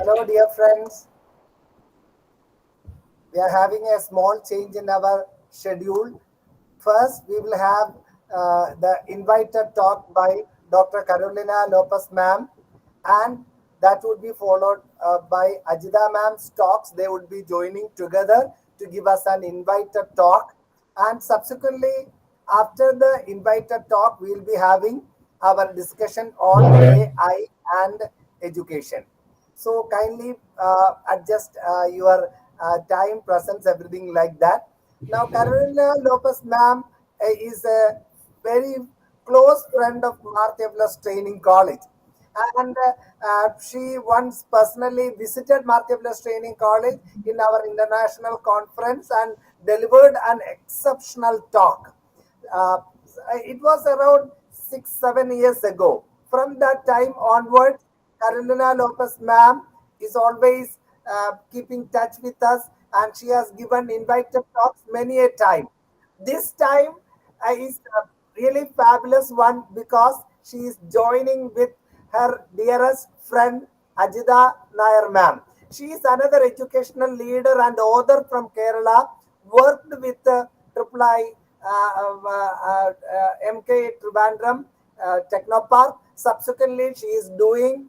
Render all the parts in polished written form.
Hello, dear friends. We are having a small change in our schedule. First, we will have the invited talk by Dr. Carolina Lopez, ma'am, and that would be followed by Ajida ma'am's talks. They would be joining together to give us an invited talk, and subsequently, after the invited talk, we will be having our discussion on AI and education. So kindly adjust your time, presence, everything like that. Now, Carolina Lopez, ma'am, is a very close friend of Martha Plus Training College. And she once personally visited Martha Plus Training College in our international conference and delivered an exceptional talk. Uh, it was around 6, 7 years ago. From that time onwards, Carolina Lopez, ma'am, is always keeping touch with us, and she has given invited talks many a time. This time is a really fabulous one because she is joining with her dearest friend Ajida Nair, ma'am. She is another educational leader and author from Kerala, worked with Triple I, MK Trivandrum, Technopark. Subsequently, she is doing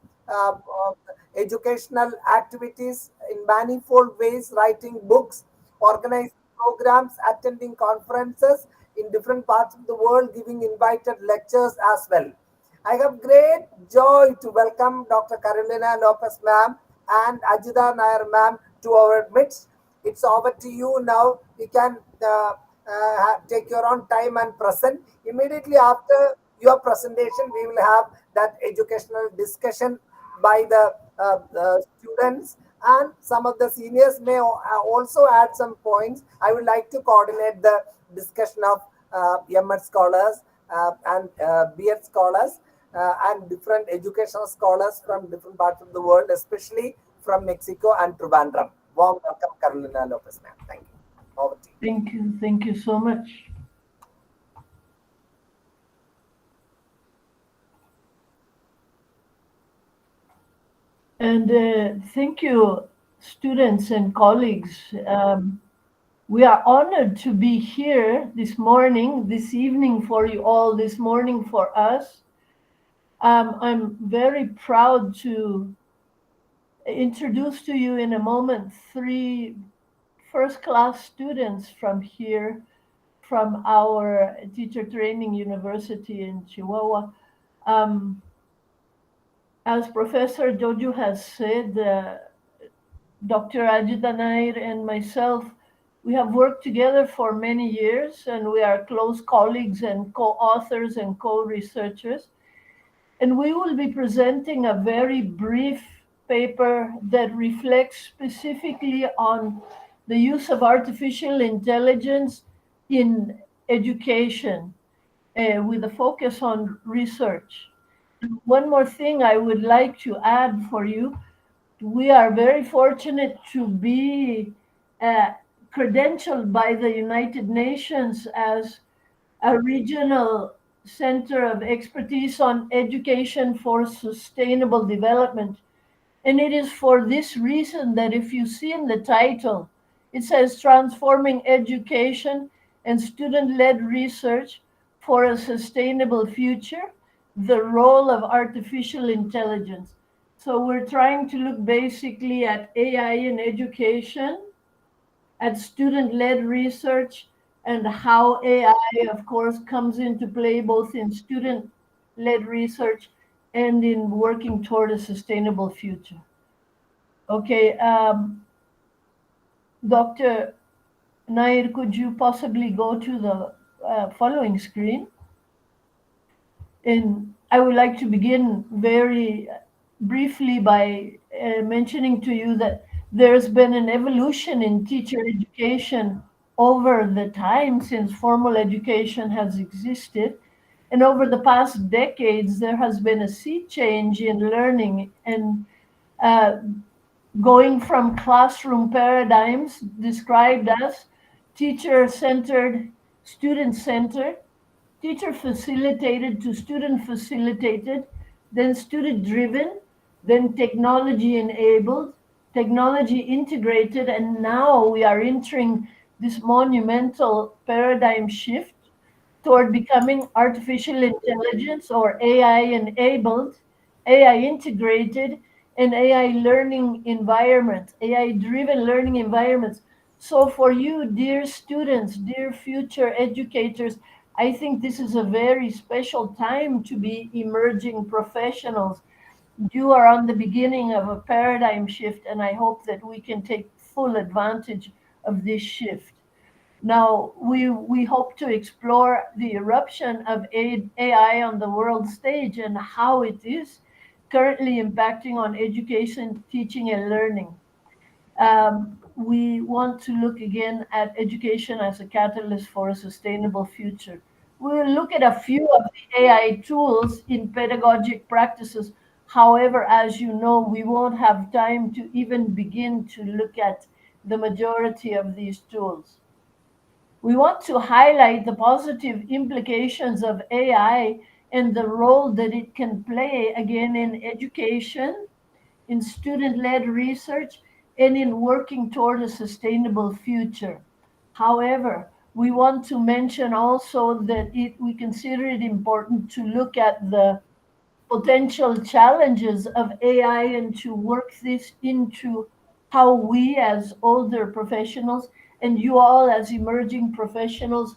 educational activities in manifold ways, writing books, organizing programs, attending conferences in different parts of the world, giving invited lectures as well. I have great joy to welcome Dr. Carolina Lopez, ma'am, and Ajida Nair, ma'am, to our midst. It's over to you now. You can take your own time and present. Immediately after your presentation, we will have that educational discussion by the students, and some of the seniors may also add some points. I would like to coordinate the discussion of MD scholars and BEd scholars and different educational scholars from different parts of the world, especially from Mexico and Trivandrum. Warm welcome, Carolina Lopez, ma'am. Thank you. Over to you. Thank you. Thank you so much. And thank you, students and colleagues. We are honored to be here this morning, this evening for you all, this morning for us. I'm very proud to introduce to you in a moment three first-class students from here, from our teacher training university in Chihuahua. Um, as Professor Jojo has said, Dr. Ajita Nair and myself, we have worked together for many years, and we are close colleagues and co-authors and co-researchers. And we will be presenting a very brief paper that reflects specifically on the use of artificial intelligence in education, with a focus on research. One more thing I would like to add for you: we are very fortunate to be uh, credentialed by the United Nations as a regional center of expertise on education for sustainable development. And it is for this reason that if you see in the title, it says Transforming Education and Student Led Research for a Sustainable Future, the Role of Artificial Intelligence. So we're trying to look basically at AI in education, at student-led research, and how AI, of course, comes into play both in student-led research and in working toward a sustainable future. Okay, Dr. Nair, could you possibly go to the following screen? And I would like to begin very briefly by mentioning to you that there's been an evolution in teacher education over the time since formal education has existed. And over the past decades, there has been a sea change in learning, and uh, going from classroom paradigms described as teacher centered, student centered, teacher facilitated to student facilitated, then student driven, then technology enabled, technology integrated, and now we are entering this monumental paradigm shift toward becoming artificial intelligence or AI enabled, AI integrated, and AI learning environments, AI driven learning environments. So, for you, dear students, dear future educators, I think this is a very special time to be emerging professionals. You are on the beginning of a paradigm shift, and I hope that we can take full advantage of this shift. Now, we hope to explore the eruption of AI on the world stage and how it is currently impacting on education, teaching, and learning. We want to look again at education as a catalyst for a sustainable future. We'll look at a few of the AI tools in pedagogic practices. However, as you know, we won't have time to even begin to look at the majority of these tools. We want to highlight the positive implications of AI and the role that it can play again in education, in student led research, and in working toward a sustainable future. However, we want to mention also that we consider it important to look at the potential challenges of AI and to work this into how we, as older professionals, and you all, as emerging professionals,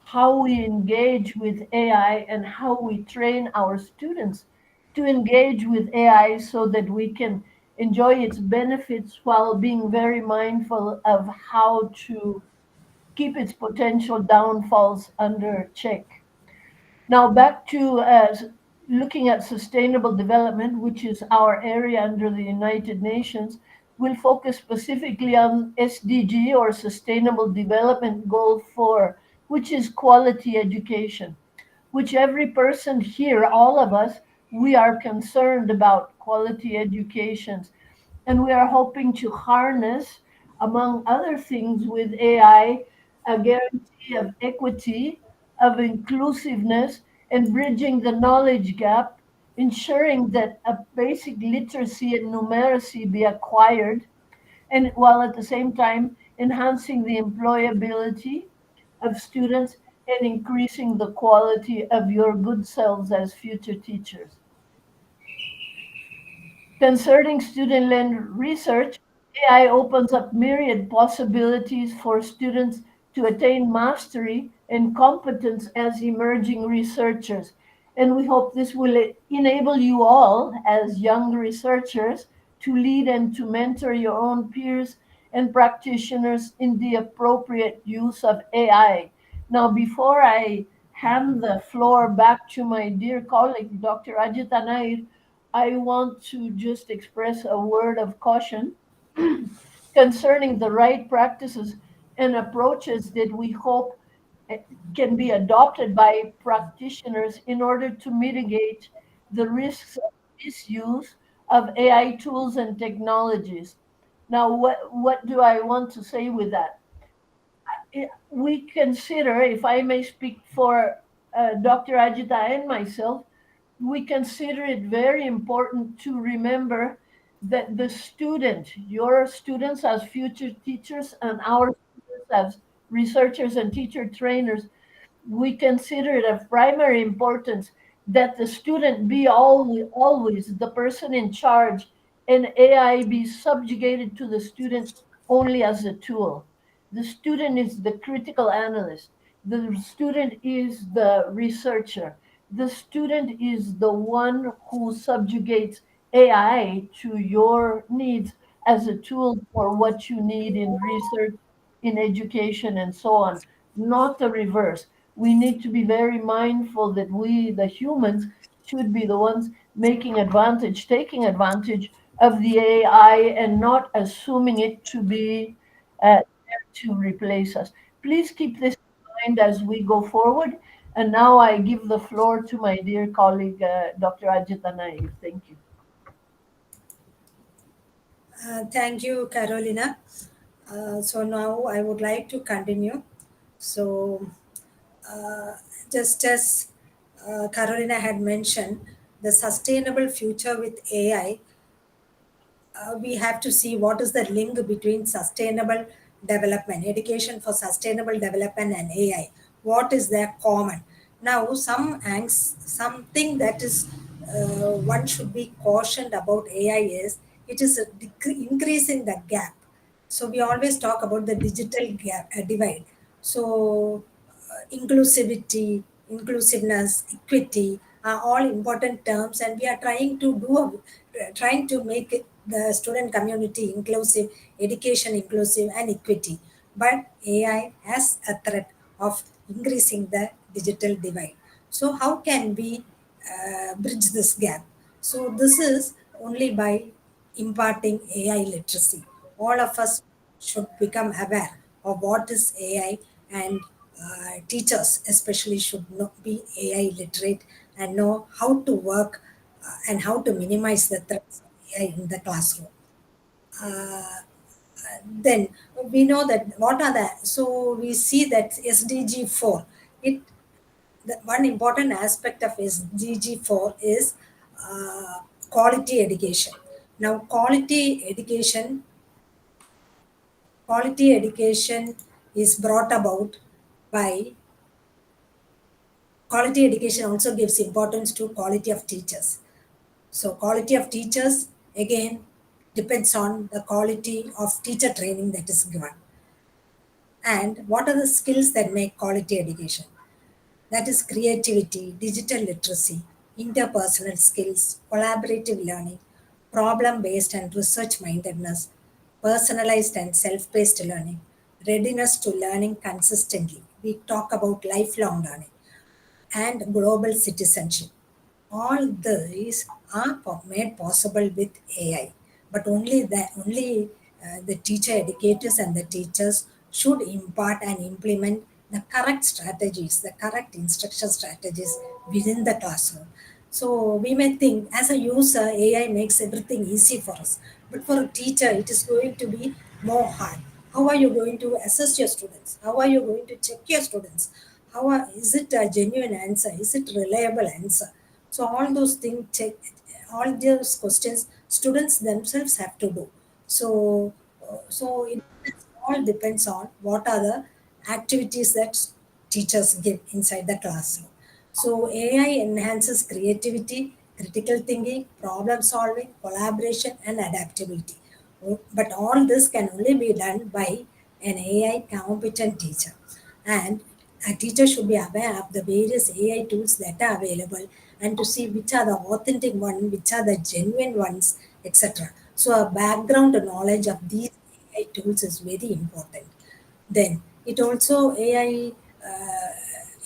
how we engage with AI and how we train our students to engage with AI so that we can enjoy its benefits while being very mindful of how to keep its potential downfalls under check. Now, back to looking at sustainable development, which is our area under the United Nations. We'll focus specifically on SDG, or Sustainable Development Goal 4, which is quality education, which every person here, all of us, we are concerned about quality educations. And we are hoping to harness, among other things, with AI, a guarantee of equity, of inclusiveness, and bridging the knowledge gap, ensuring that a basic literacy and numeracy be acquired, and while at the same time enhancing the employability of students and increasing the quality of your good selves as future teachers. Concerning student-led research, AI opens up myriad possibilities for students to attain mastery and competence as emerging researchers. And we hope this will enable you all, as young researchers, to lead and to mentor your own peers and practitioners in the appropriate use of AI. Now, before I hand the floor back to my dear colleague, Dr. Ajita Nair, I want to just express a word of caution concerning the right practices and approaches that we hope eh, can be adopted by practitioners in order to mitigate the risks of misuse of AI tools and technologies. Now, what do I want to say with that? We consider, if I may speak for Dr. Ajita and myself, we consider it very important to remember that the student, your students as future teachers and our students as researchers and teacher trainers, we consider it of primary importance that the student be always the person in charge and AI be subjugated to the student only as a tool. The student is the critical analyst. The student is the researcher. The student is the one who subjugates AI to your needs as a tool for what you need in research, in education, and so on, not the reverse. We need to be very mindful that we, the humans, should be the ones taking advantage of the AI and not assuming it to be there to replace us. Please keep this in mind as we go forward. And now I give the floor to my dear colleague, Dr. Ajita Nair. Thank you. Thank you, Carolina. So now I would like to continue. So, uh, just as Carolina had mentioned, the sustainable future with AI, we have to see what is the link between sustainable development, education for sustainable development, and AI. What is their common? Now, something that is one should be cautioned about AI is it is increasing the gap. So we always talk about the digital gap divide. So inclusivity, inclusiveness, equity are all important terms, and we are trying to make the student community inclusive, education inclusive, and equity. But AI has a threat of increasing the digital divide. So how can we bridge this gap? So this is only by imparting AI literacy. All of us should become aware of what is AI, and teachers especially should be AI literate and know how to work and how to minimize the threats of AI in the classroom. Uh, then we know that what are the, so we see that SDG 4, it, the one important aspect of SDG 4 is quality education. Now quality education is brought about by, quality education also gives importance to quality of teachers. So quality of teachers again depends on the quality of teacher training that is given. And what are the skills that make quality education? That is creativity, digital literacy, interpersonal skills, collaborative learning, problem based and research mindedness, personalized and self paced learning, readiness to learning consistently. We talk about lifelong learning and global citizenship. All these are made possible with AI, but only the teacher educators and the teachers should impart and implement the correct strategies, the correct instruction strategies within the classroom. So we may think as a user, AI makes everything easy for us, but for a teacher, it is going to be more hard. How are you going to assess your students? How are you going to check your students? Is it a genuine answer? Is it reliable answer? So all those things check, all those questions students themselves have to do. So it all depends on what are the activities that teachers give inside the classroom. So AI enhances creativity, critical thinking, problem solving, collaboration, and adaptability. But all this can only be done by an AI competent teacher. And a teacher should be aware of the various AI tools that are available and to see which are the authentic ones, which are the genuine ones, etc. So a background knowledge of these AI tools is very important. Then it also AI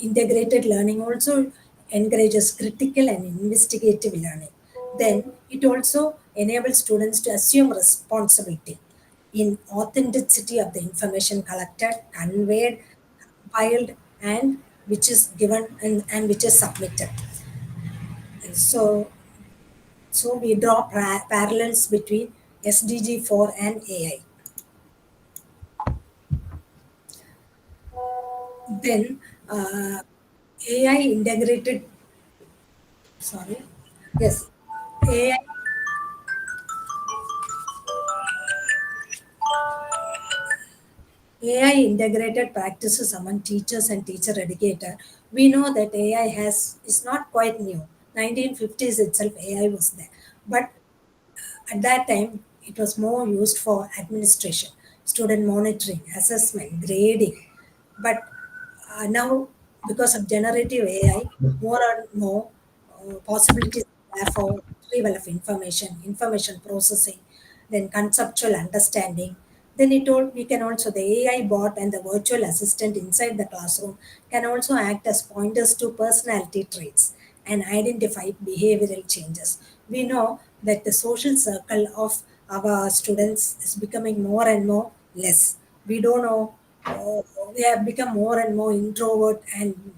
integrated learning also encourages critical and investigative learning. Then it also enables students to assume responsibility in authenticity of the information collected, conveyed, compiled, and which is given and which is submitted. So, so we draw parallels between SDG 4 and AI. Then AI integrated, sorry, yes, AI, AI integrated practices among teachers and teacher educator. We know that AI is not quite new. 1950s itself AI was there, but at that time, it was more used for administration, student monitoring, assessment, grading. But now, because of generative AI, more and more possibilities are for retrieval of information, information processing, then conceptual understanding. Then we can also, the AI bot and the virtual assistant inside the classroom can also act as pointers to personality traits and identify behavioral changes. We know that the social circle of our students is becoming more and more less. We don't know, they have become more and more introvert and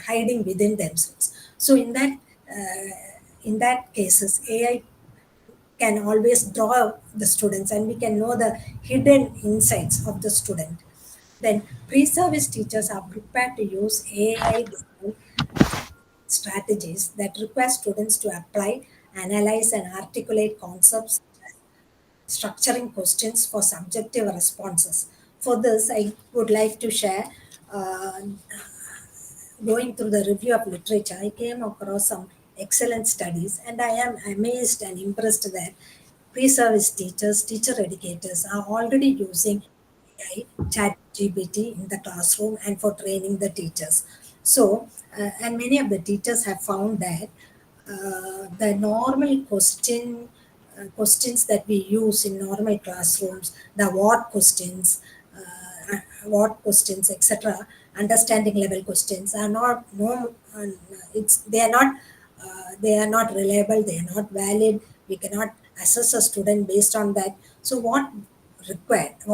hiding within themselves. So in that cases, AI can always draw the students and we can know the hidden insights of the student. Then pre-service teachers are prepared to use AI strategies that require students to apply, analyze, and articulate concepts, structuring questions for subjective responses. For this, I would like to share uh, going through the review of literature, I came across some excellent studies, and I am amazed and impressed that pre-service teachers, teacher educators are already using AI, chat GPT in the classroom and for training the teachers. So, and many of the teachers have found that the normal questions that we use in normal classrooms, the what questions, etc., understanding level questions are not no, they are not reliable, they are not valid. We cannot assess a student based on that. So what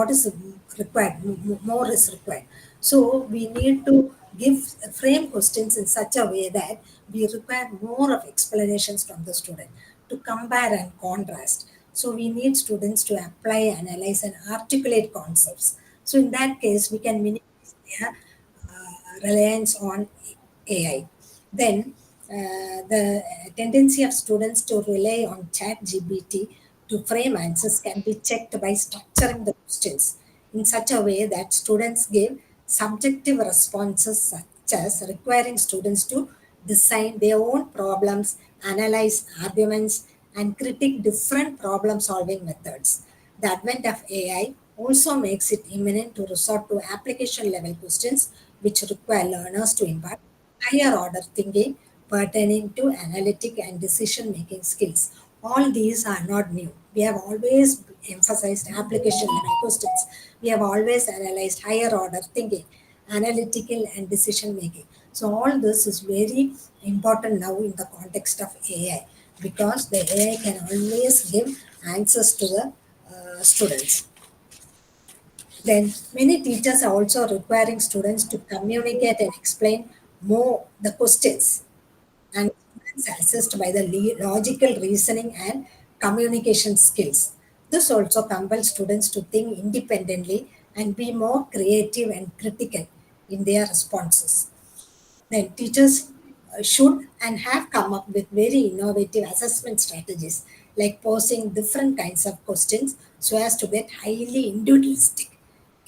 is required, more is required. So we need to give frame questions in such a way that we require more of explanations from the student to compare and contrast. So we need students to apply, analyze, and articulate concepts. So in that case, we can minimize their reliance on AI. Then the tendency of students to rely on chat GPT to frame answers can be checked by structuring the questions in such a way that students give subjective responses, such as requiring students to design their own problems, analyze arguments, and critique different problem solving methods. The advent of AI also makes it imminent to resort to application level questions, which require learners to impart higher order thinking pertaining to analytic and decision making skills. All these are not new. We have always emphasized application level questions. We have always analyzed higher order thinking, analytical and decision making. So, all this is very important now in the context of AI because the AI can always give answers to the students. Then many teachers are also requiring students to communicate and explain more the questions, and students are assessed by the logical reasoning and communication skills. This also compels students to think independently and be more creative and critical in their responses. Then teachers should and have come up with very innovative assessment strategies like posing different kinds of questions so as to get highly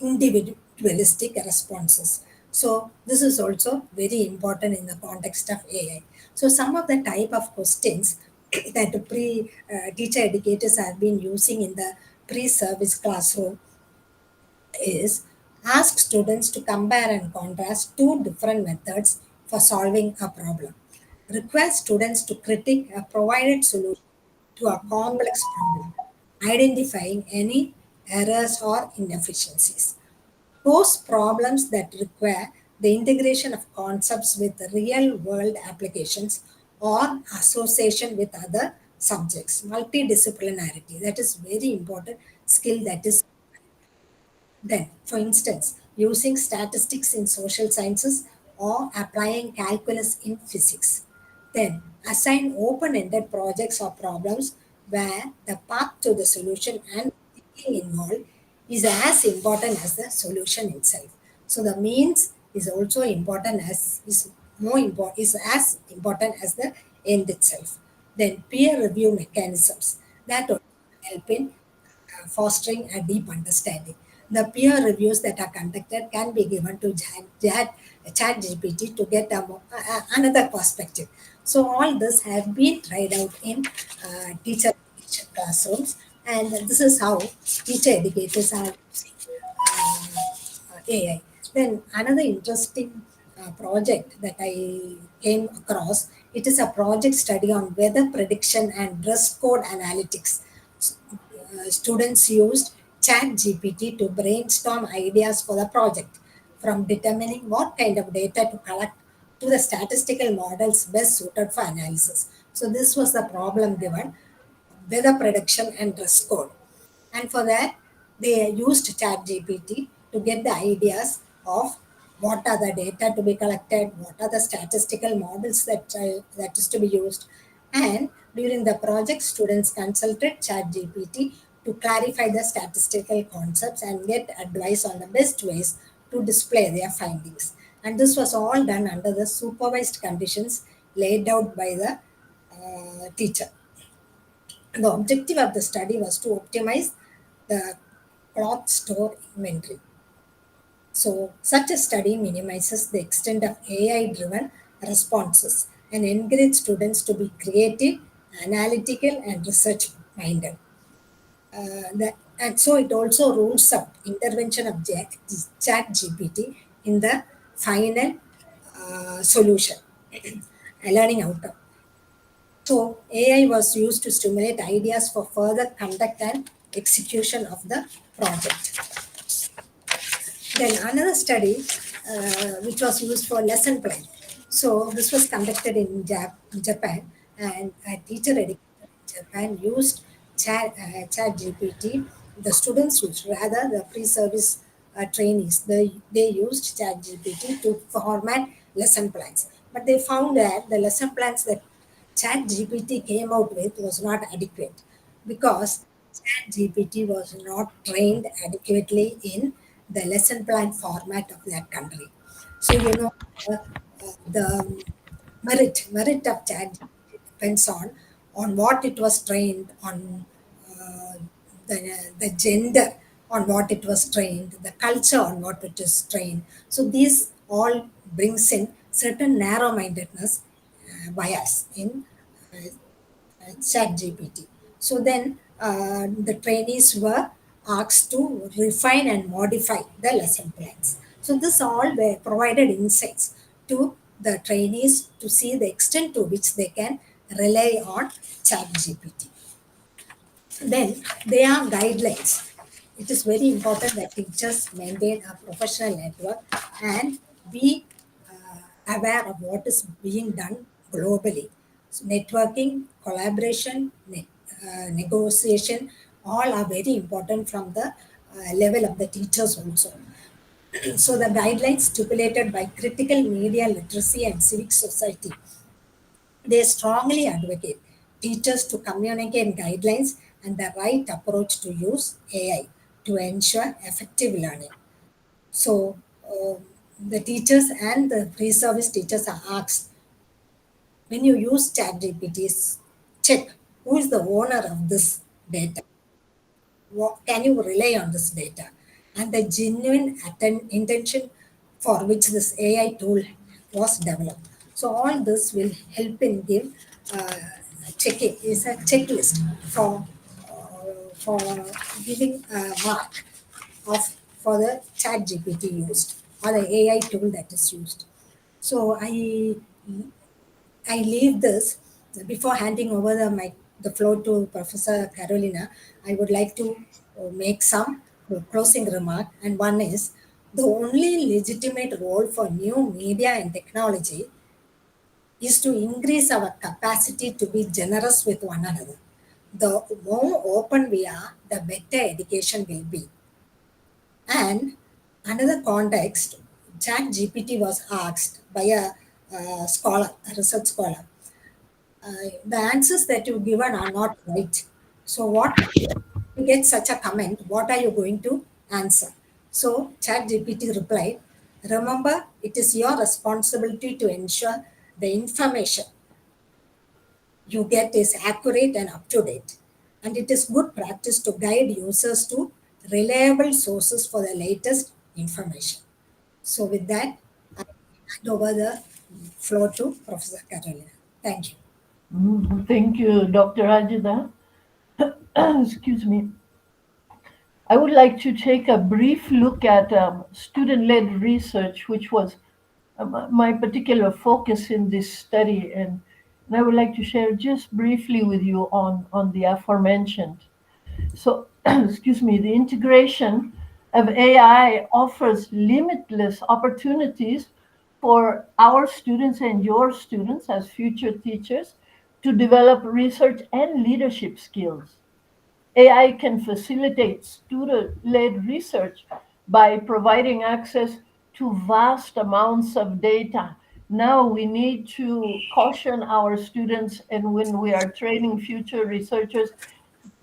individualistic responses. So this is also very important in the context of AI. So some of the type of questions that pre teacher educators have been using in the pre-service classroom is ask students to compare and contrast two different methods for solving a problem. Request students to critique a provided solution to a complex problem, identifying any errors or inefficiencies. Those problems that require the integration of concepts with real world applications or association with other subjects. Multidisciplinarity, that is very important skill that is then, for instance, using statistics in social sciences or applying calculus in physics. Then, assign open ended projects or problems where the path to the solution and thinking involved is as important as the solution itself. So, the means is also important as is as important as the end itself. Then, peer review mechanisms that also help in fostering a deep understanding. The peer reviews that are conducted can be given to ChatGPT to get another perspective. So all this have been tried out in teacher education classrooms, and this is how teacher educators are using AI. Then another interesting project that I came across, it is a project study on weather prediction and dress code analytics. Students used ChatGPT to brainstorm ideas for the project, from determining what kind of data to collect to the statistical models best suited for analysis. So this was the problem given, weather prediction and dress code. And for that, they used ChatGPT to get the ideas of what are the data to be collected, what are the statistical models that is to be used. And during the project, students consulted ChatGPT to clarify the statistical concepts and get advice on the best ways to display their findings. And this was all done under the supervised conditions laid out by the teacher. The objective of the study was to optimize the cloth store inventory. So, such a study minimizes the extent of AI driven responses and encourage students to be creative, analytical, and research minded. And so it also rules out intervention of chat GPT in the final solution, a learning outcome. So AI was used to stimulate ideas for further conduct and execution of the project. Then another study which was used for lesson plan. So this was conducted in Japan, and a teacher educator in Japan used Chat GPT. The students used, rather the pre-service trainees, they used Chat GPT to format lesson plans. But they found that the lesson plans that Chat GPT came out with was not adequate because Chat GPT was not trained adequately in the lesson plan format of that country. So the merit of Chat depends on what it was trained on, the gender on what it was trained, the culture on what it is trained. So these all brings in certain narrow-mindedness bias in Chat GPT. So then the trainees were asked to refine and modify the lesson plans. So this all were provided insights to the trainees to see the extent to which they can rely on Chat GPT. Then there are guidelines. It is very important that teachers maintain a professional network and be aware of what is being done globally. So networking, collaboration, negotiation, all are very important from the level of the teachers also. So the guidelines stipulated by Critical Media Literacy and Civic Society, they strongly advocate teachers to communicate guidelines and the right approach to use AI to ensure effective learning. So the teachers and the pre-service teachers are asked, when you use ChatGPT, check who is the owner of this data. Can you rely on this data? And the genuine intention for which this AI tool was developed. So all this will help in give checking is a checklist for giving a mark of for the chat GPT used or the AI tool that is used. So I leave this before handing over the floor to Professor Carolina. I would like to make some closing remark, and one is the only legitimate role for new media and technology is to increase our capacity to be generous with one another. The more open we are, the better education will be. And another context, Chat GPT was asked by a scholar, a research scholar, the answers that you've given are not right. So what you get such a comment, what are you going to answer? So ChatGPT replied, remember, it is your responsibility to ensure the information you get is accurate and up to date. And it is good practice to guide users to reliable sources for the latest information. So with that, I hand over the floor to Professor Carolina. Thank you. Thank you, Dr. Ajida. Excuse me. I would like to take a brief look at student-led research, which was my particular focus in this study, and I would like to share just briefly with you on the aforementioned. So, excuse me, the integration of AI offers limitless opportunities for our students and your students as future teachers to develop research and leadership skills. AI can facilitate student-led research by providing access to vast amounts of data. Now we need to caution our students, and when we are training future researchers,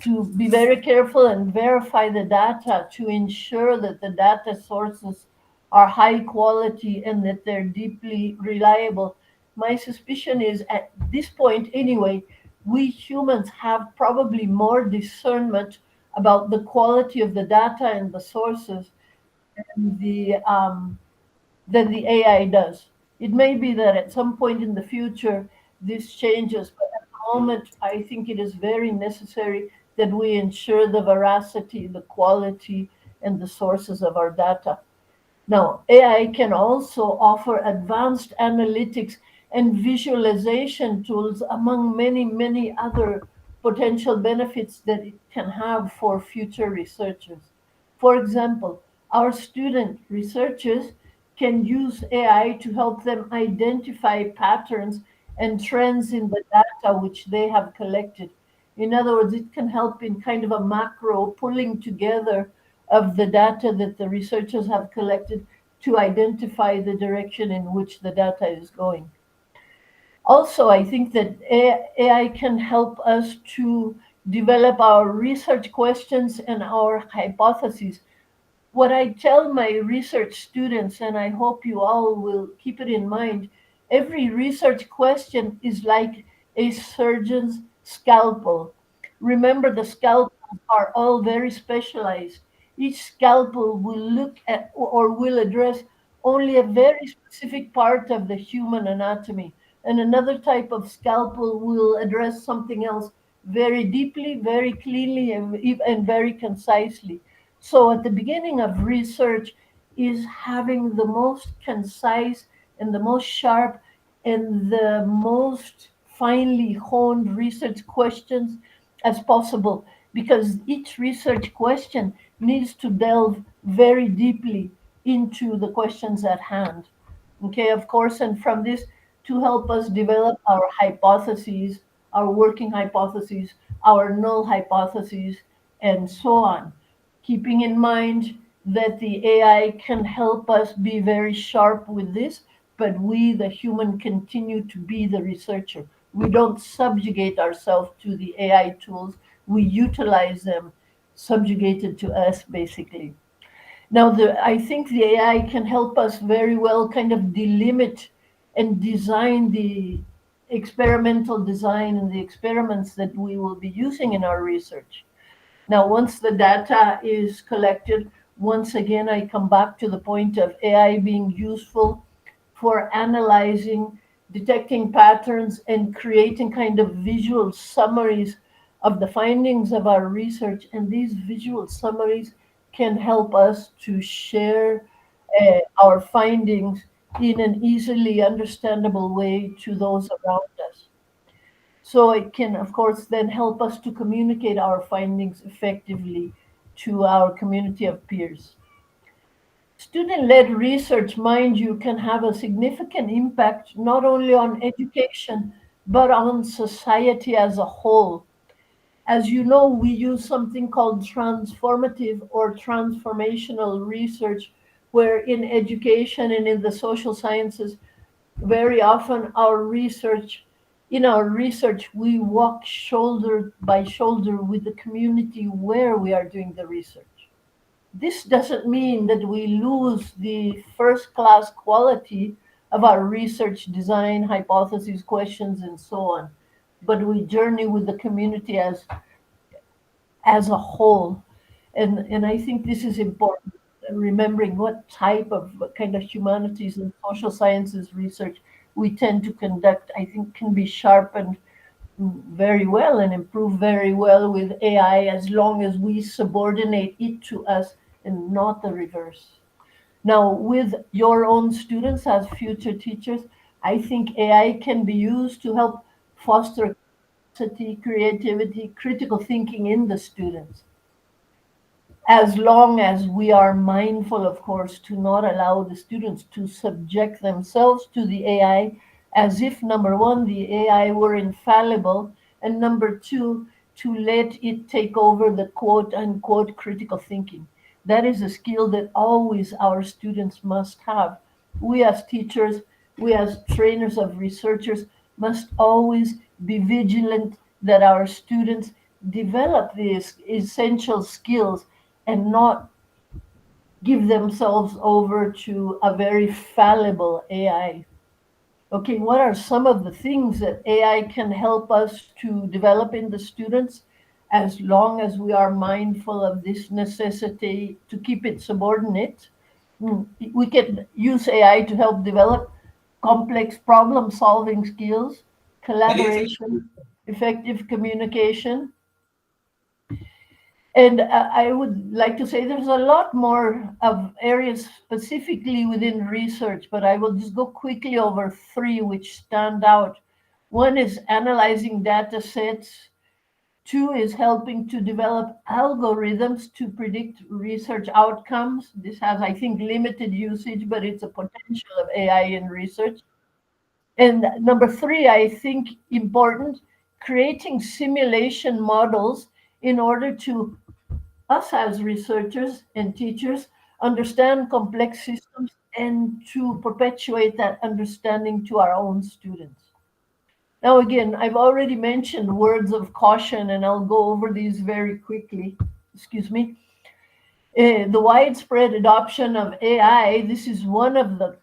to be very careful and verify the data to ensure that the data sources are high quality and that they're deeply reliable. my suspicion is at this point anyway, we humans have probably more discernment about the quality of the data and the sources than the AI does. It may be that at some point in the future this changes, but at the moment I think it is very necessary that we ensure the veracity, the quality, and the sources of our data. Now, AI can also offer advanced analytics and visualization tools, among many, many other potential benefits that it can have for future researchers. For example, our student researchers can use AI to help them identify patterns and trends in the data which they have collected. In other words, it can help in kind of a macro pulling together of the data that the researchers have collected to identify the direction in which the data is going. Also, I think that AI can help us to develop our research questions and our hypotheses. What I tell my research students, and I hope you all will keep it in mind, every research question is like a surgeon's scalpel. Remember, the scalpels are all very specialized. Each scalpel will look at or will address only a very specific part of the human anatomy, and another type of scalpel will address something else very deeply, very cleanly, and very concisely. So at the beginning of research is having the most concise and the most sharp and the most finely honed research questions as possible, because each research question needs to delve very deeply into the questions at hand. Okay, of course, and from this to help us develop our hypotheses, our working hypotheses, our null hypotheses, and so on, keeping in mind that the AI can help us be very sharp with this, but we, the human, continue to be the researcher. We don't subjugate ourselves to the AI tools, we utilize them subjugated to us, basically. Now, I think the AI can help us very well kind of delimit and design the experimental design and the experiments that we will be using in our research. Now, once the data is collected, once again, I come back to the point of AI being useful for analyzing, detecting patterns, and creating kind of visual summaries of the findings of our research. And these visual summaries can help us to share our findings in an easily understandable way to those around us. So it can, of course, then help us to communicate our findings effectively to our community of peers. Student-led research, mind you, can have a significant impact not only on education, but on society as a whole. As you know, we use something called transformative or transformational research, where in education and in the social sciences, very often in our research, we walk shoulder by shoulder with the community where we are doing the research. This doesn't mean that we lose the first class quality of our research design, hypotheses, questions, and so on, but we journey with the community as a whole. And I think this is important, remembering what type of what kind of humanities and social sciences research we tend to conduct, I think can be sharpened very well and improve very well with AI, as long as we subordinate it to us and not the reverse. Now, with your own students as future teachers, I think AI can be used to help foster curiosity, creativity, critical thinking in the students, as long as we are mindful, of course, to not allow the students to subject themselves to the AI as if, number one, the AI were infallible, and number two, to let it take over the quote unquote critical thinking. That is a skill that always our students must have. We as teachers, we as trainers of researchers must always be vigilant that our students develop these essential skills and not give themselves over to a very fallible AI. Okay, what are some of the things that AI can help us to develop in the students, as long as we are mindful of this necessity to keep it subordinate? We can use AI to help develop complex problem solving skills, collaboration, effective communication. And I would like to say there's a lot more of areas specifically within research, but I will just go quickly over three which stand out. One is analyzing data sets. Two is helping to develop algorithms to predict research outcomes. This has, I think, limited usage, but it's a potential of AI in research. And number three, I think important, creating simulation models in order to us as researchers and teachers understand complex systems and to perpetuate that understanding to our own students. Now, again, I've already mentioned words of caution, and I'll go over these very quickly. Excuse me. The widespread adoption of AI, this is one of the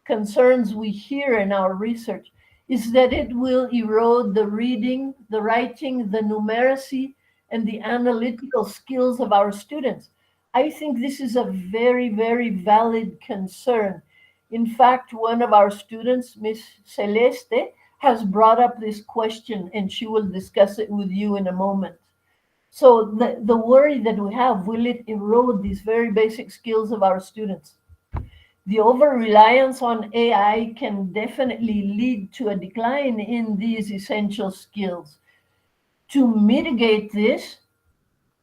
concerns we hear in our research, is that it will erode the reading, the writing, the numeracy, and the analytical skills of our students. I think this is a very, very valid concern. In fact, one of our students, Miss Celeste, has brought up this question, and she will discuss it with you in a moment. So the worry that we have, will it erode these very basic skills of our students? The over-reliance on AI can definitely lead to a decline in these essential skills. To mitigate this,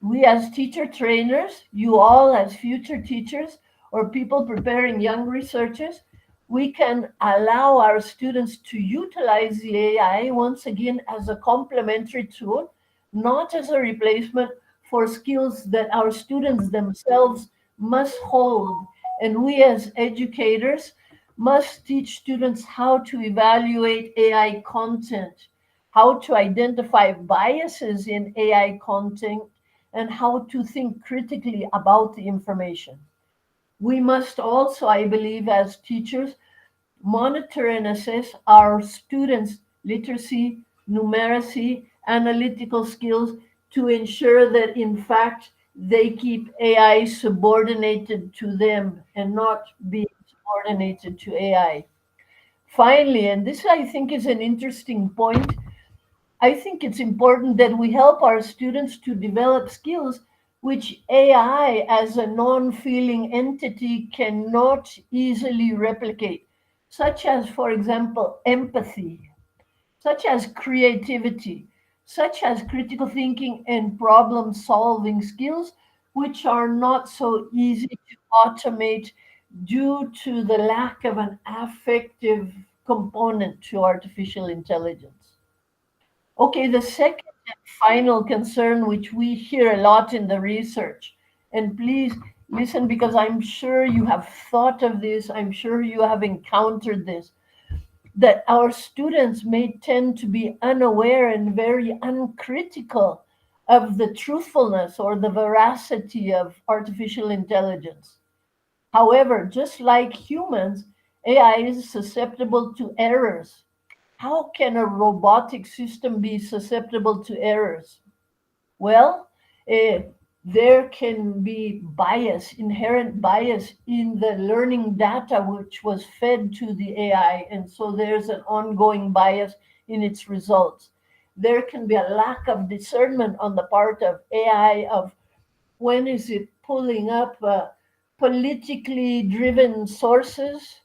we as teacher trainers, you all as future teachers or people preparing young researchers, we can allow our students to utilize the AI once again as a complementary tool, not as a replacement for skills that our students themselves must hold. And we as educators must teach students how to evaluate AI content, how to identify biases in AI content, and how to think critically about the information. We must also, I believe, as teachers, monitor and assess our students' literacy, numeracy, analytical skills to ensure that, in fact, they keep AI subordinated to them and not being subordinated to AI. Finally, and this I think is an interesting point, I think it's important that we help our students to develop skills which AI as a non-feeling entity cannot easily replicate, such as, for example, empathy, such as creativity, such as critical thinking and problem solving skills, which are not so easy to automate due to the lack of an affective component to artificial intelligence. Okay, the second and final concern, which we hear a lot in the research, and please listen because I'm sure you have thought of this, I'm sure you have encountered this, that our students may tend to be unaware and very uncritical of the truthfulness or the veracity of artificial intelligence. However, just like humans, AI is susceptible to errors. How can a robotic system be susceptible to errors? Well, there can be bias, inherent bias in the learning data which was fed to the AI. And so there's an ongoing bias in its results. There can be a lack of discernment on the part of AI of when is it pulling up politically driven sources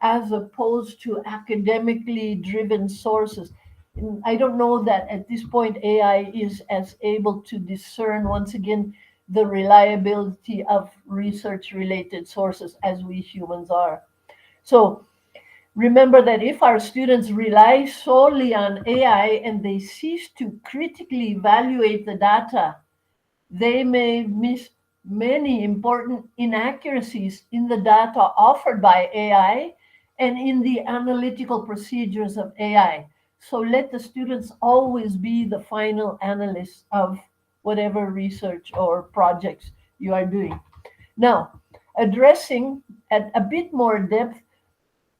as opposed to academically driven sources. And I don't know that at this point AI is as able to discern, once again, the reliability of research related sources as we humans are. So remember that if our students rely solely on AI and they cease to critically evaluate the data, they may miss many important inaccuracies in the data offered by AI and in the analytical procedures of AI. So let the students always be the final analysts of whatever research or projects you are doing. Now, addressing at a bit more depth,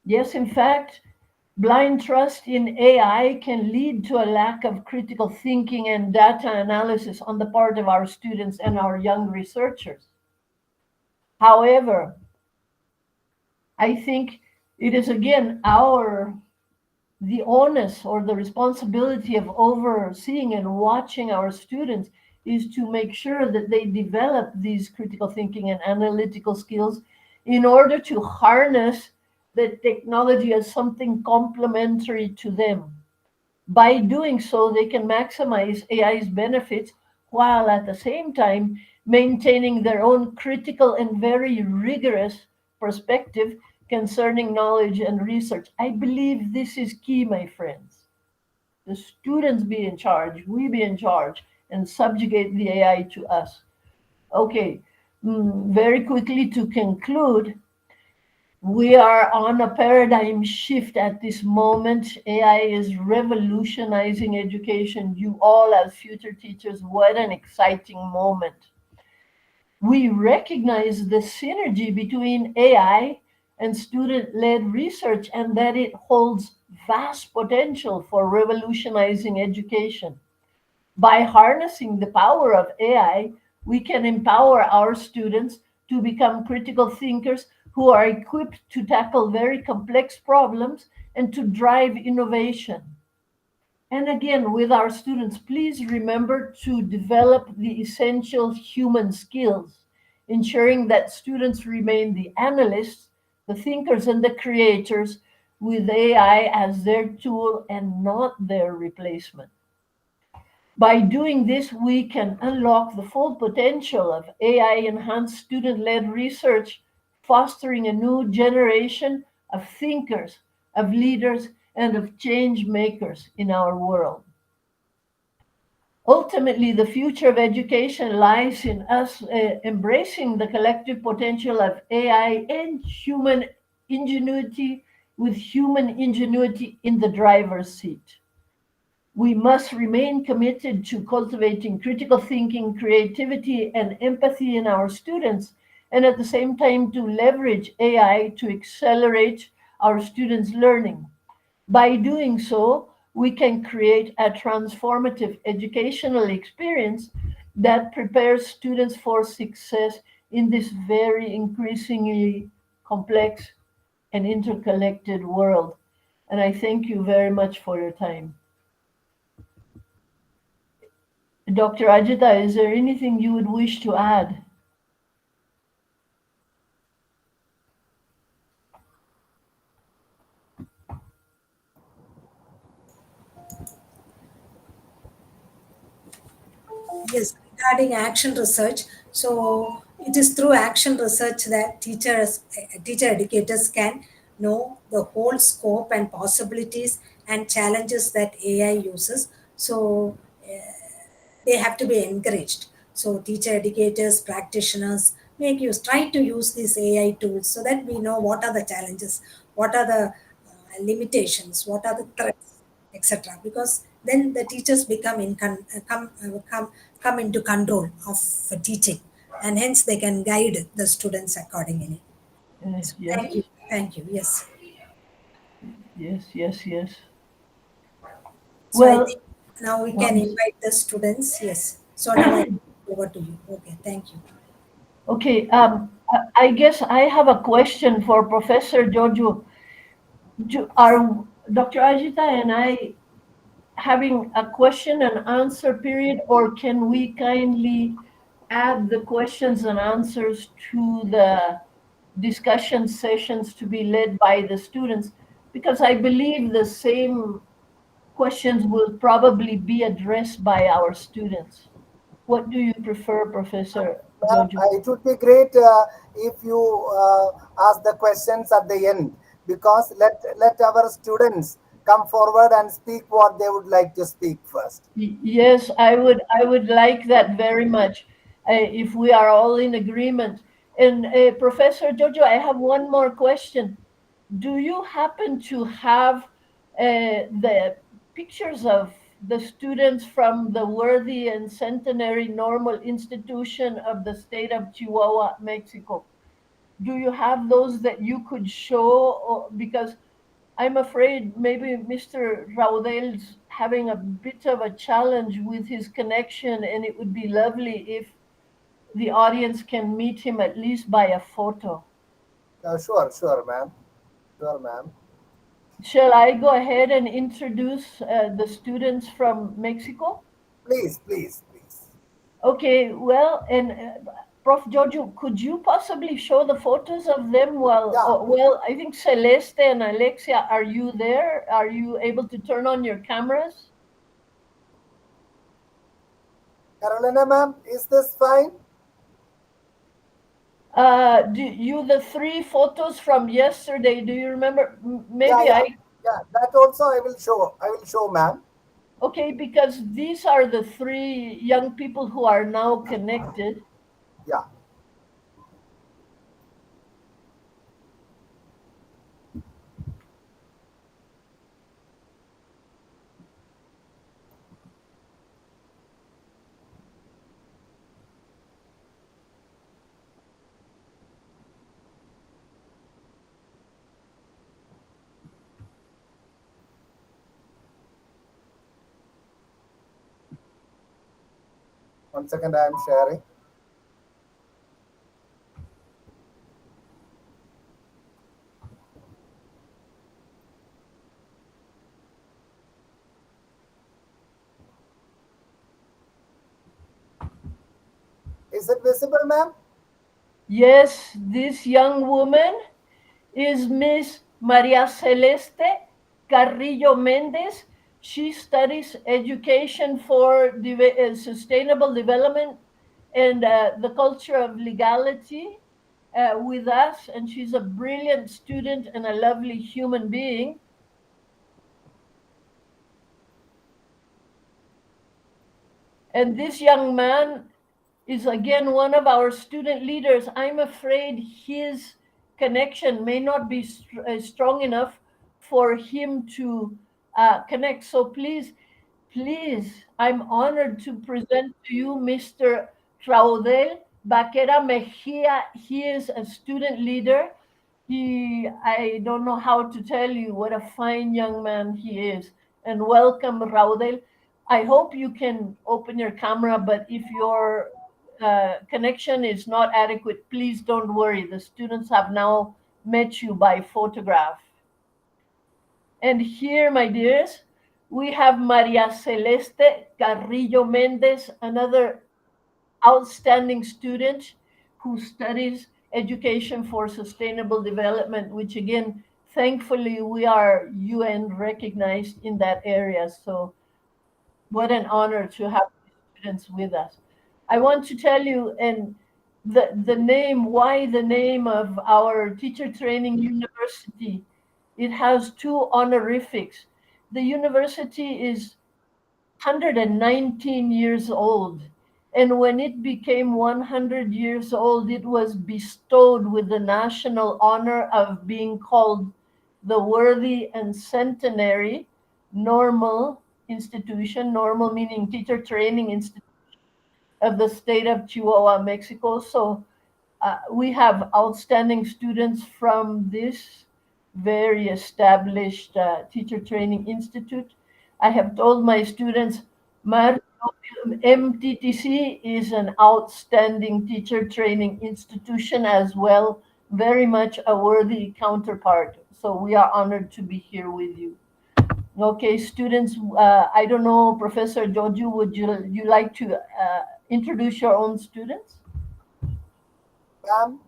yes, in fact, Blind trust in AI can lead to a lack of critical thinking and data analysis on the part of our students and our young researchers. However, I think it is again the onus or the responsibility of overseeing and watching our students is to make sure that they develop these critical thinking and analytical skills in order to harness the technology as something complementary to them. By doing so, they can maximize AI's benefits while at the same time maintaining their own critical and very rigorous perspective concerning knowledge and research. I believe this is key, my friends. The students be in charge, we be in charge, and subjugate the AI to us. Okay, very quickly to conclude, we are on a paradigm shift at this moment. AI is revolutionizing education. You all, as future teachers, what an exciting moment. We recognize the synergy between AI and student led research and that it holds vast potential for revolutionizing education. By harnessing the power of AI, we can empower our students to become critical thinkers who are equipped to tackle very complex problems and to drive innovation. And again, with our students, please remember to develop the essential human skills, ensuring that students remain the analysts, the thinkers, and the creators with AI as their tool and not their replacement. By doing this, we can unlock the full potential of AI-enhanced student-led research, fostering a new generation of thinkers, of leaders, and of change makers in our world. Ultimately, the future of education lies in us embracing the collective potential of AI and human ingenuity, with human ingenuity in the driver's seat. We must remain committed to cultivating critical thinking, creativity, and empathy in our students, and at the same time to leverage AI to accelerate our students' learning. By doing so, we can create a transformative educational experience that prepares students for success in this very increasingly complex and interconnected world. And I thank you very much for your time. Dr. Ajita, is there anything you would wish to add? Yes, regarding action research, so it is through action research that teacher educators can know the whole scope and possibilities and challenges that AI uses. So they have to be encouraged. So teacher educators, practitioners try to use these AI tools so that we know what are the challenges, what are the limitations, what are the threats, etc. Because then the teachers become come into control of teaching, and hence they can guide the students accordingly. So Yes, thank you. Yes. yes. So I Well, think now we can um, invite the students. Yes. So now I over to you. Okay. Thank you. okay, I guess I have a question for Professor Jojo. Are Dr. Ajita and I having a question and answer period, or can we kindly add the questions and answers to the discussion sessions to be led by the students? Because I believe the same questions will probably be addressed by our students. What do you prefer, Professor Jojo? It would be great if you ask the questions at the end, because let our students come forward and speak what they would like to speak first. Yes, I would like that very much, if we are all in agreement. And Professor Jojo, I have one more question. Do you happen to have the pictures of the students from the Worthy and Centenary Normal Institution of the state of Chihuahua, Mexico? Do you have those that you could show? Because I'm afraid maybe Mr. Raudel's having a bit of a challenge with his connection, and it would be lovely if the audience can meet him at least by a photo. Sure, ma'am. Sure, ma'am. Shall I go ahead and introduce the students from Mexico? Please, please, please. Okay, well, and Prof. Giorgio, could you possibly show the photos of them? Yeah, Well, I think Celeste and Alexia, are you there? Are you able to turn on your cameras? Carolina, ma'am, is this fine? The three photos from yesterday, do you remember? Yeah, Maybe yeah, yeah. That also I will show. I will show, ma'am. okay, because these are the three young people who are now connected. Yeah. One second, I am sharing. Is it visible, ma'am? Yes, this young woman is Miss Maria Celeste Carrillo Mendez. She studies education for sustainable development and the culture of legality with us. And she's a brilliant student and a lovely human being. And this young man is again one of our student leaders. I'm afraid his connection may not be strong enough for him to connect. So please, I'm honored to present to you Mr. Traudel Baquera Mejia. He is a student leader. I don't know how to tell you what a fine young man he is. And welcome, Raudel. I hope you can open your camera, but if your connection is not adequate, please don't worry. The students have now met you by photograph. And here, my dears, we have Maria Celeste Carrillo Mendez, another outstanding student who studies education for sustainable development, which again, thankfully, we are UN recognized in that area. So what an honor to have students with us. I want to tell you, and the name, why the name of our teacher training university, it has two honorifics. The university is 119 years old. And when it became 100 years old, it was bestowed with the national honor of being called the Worthy and Centenary Normal Institution, normal meaning teacher training institute of the state of Chihuahua, Mexico. So we have outstanding students from this very established teacher training institute. I have told my students, MTTC is an outstanding teacher training institution as well, very much a worthy counterpart. So we are honored to be here with you. Okay, students, I don't know, Professor Joju, would you like to introduce your own students? Ma'am,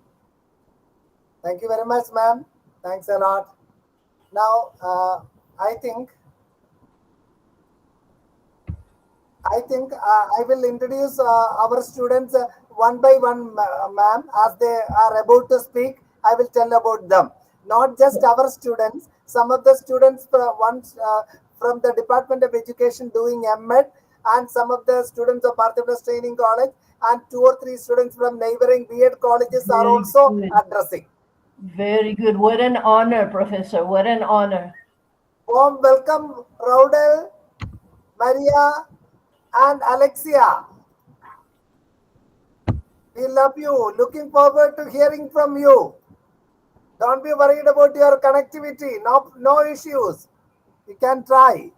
thank you very much, ma'am. Thanks a lot. Now, I will introduce our students one by one, ma'am. As they are about to speak, I will tell about them. Not just our students, some of the students from the Department of Education doing MEd, and some of the students of Parthiprasth Training College, and 2 or 3 students from neighboring B.Ed colleges are Very also good. addressing. Very good. What an honor, Professor. What an honor. Warm welcome, Raudel, Maria, and Alexia. We love you. Looking forward to hearing from you. Don't be worried about your connectivity. No issues. You can try.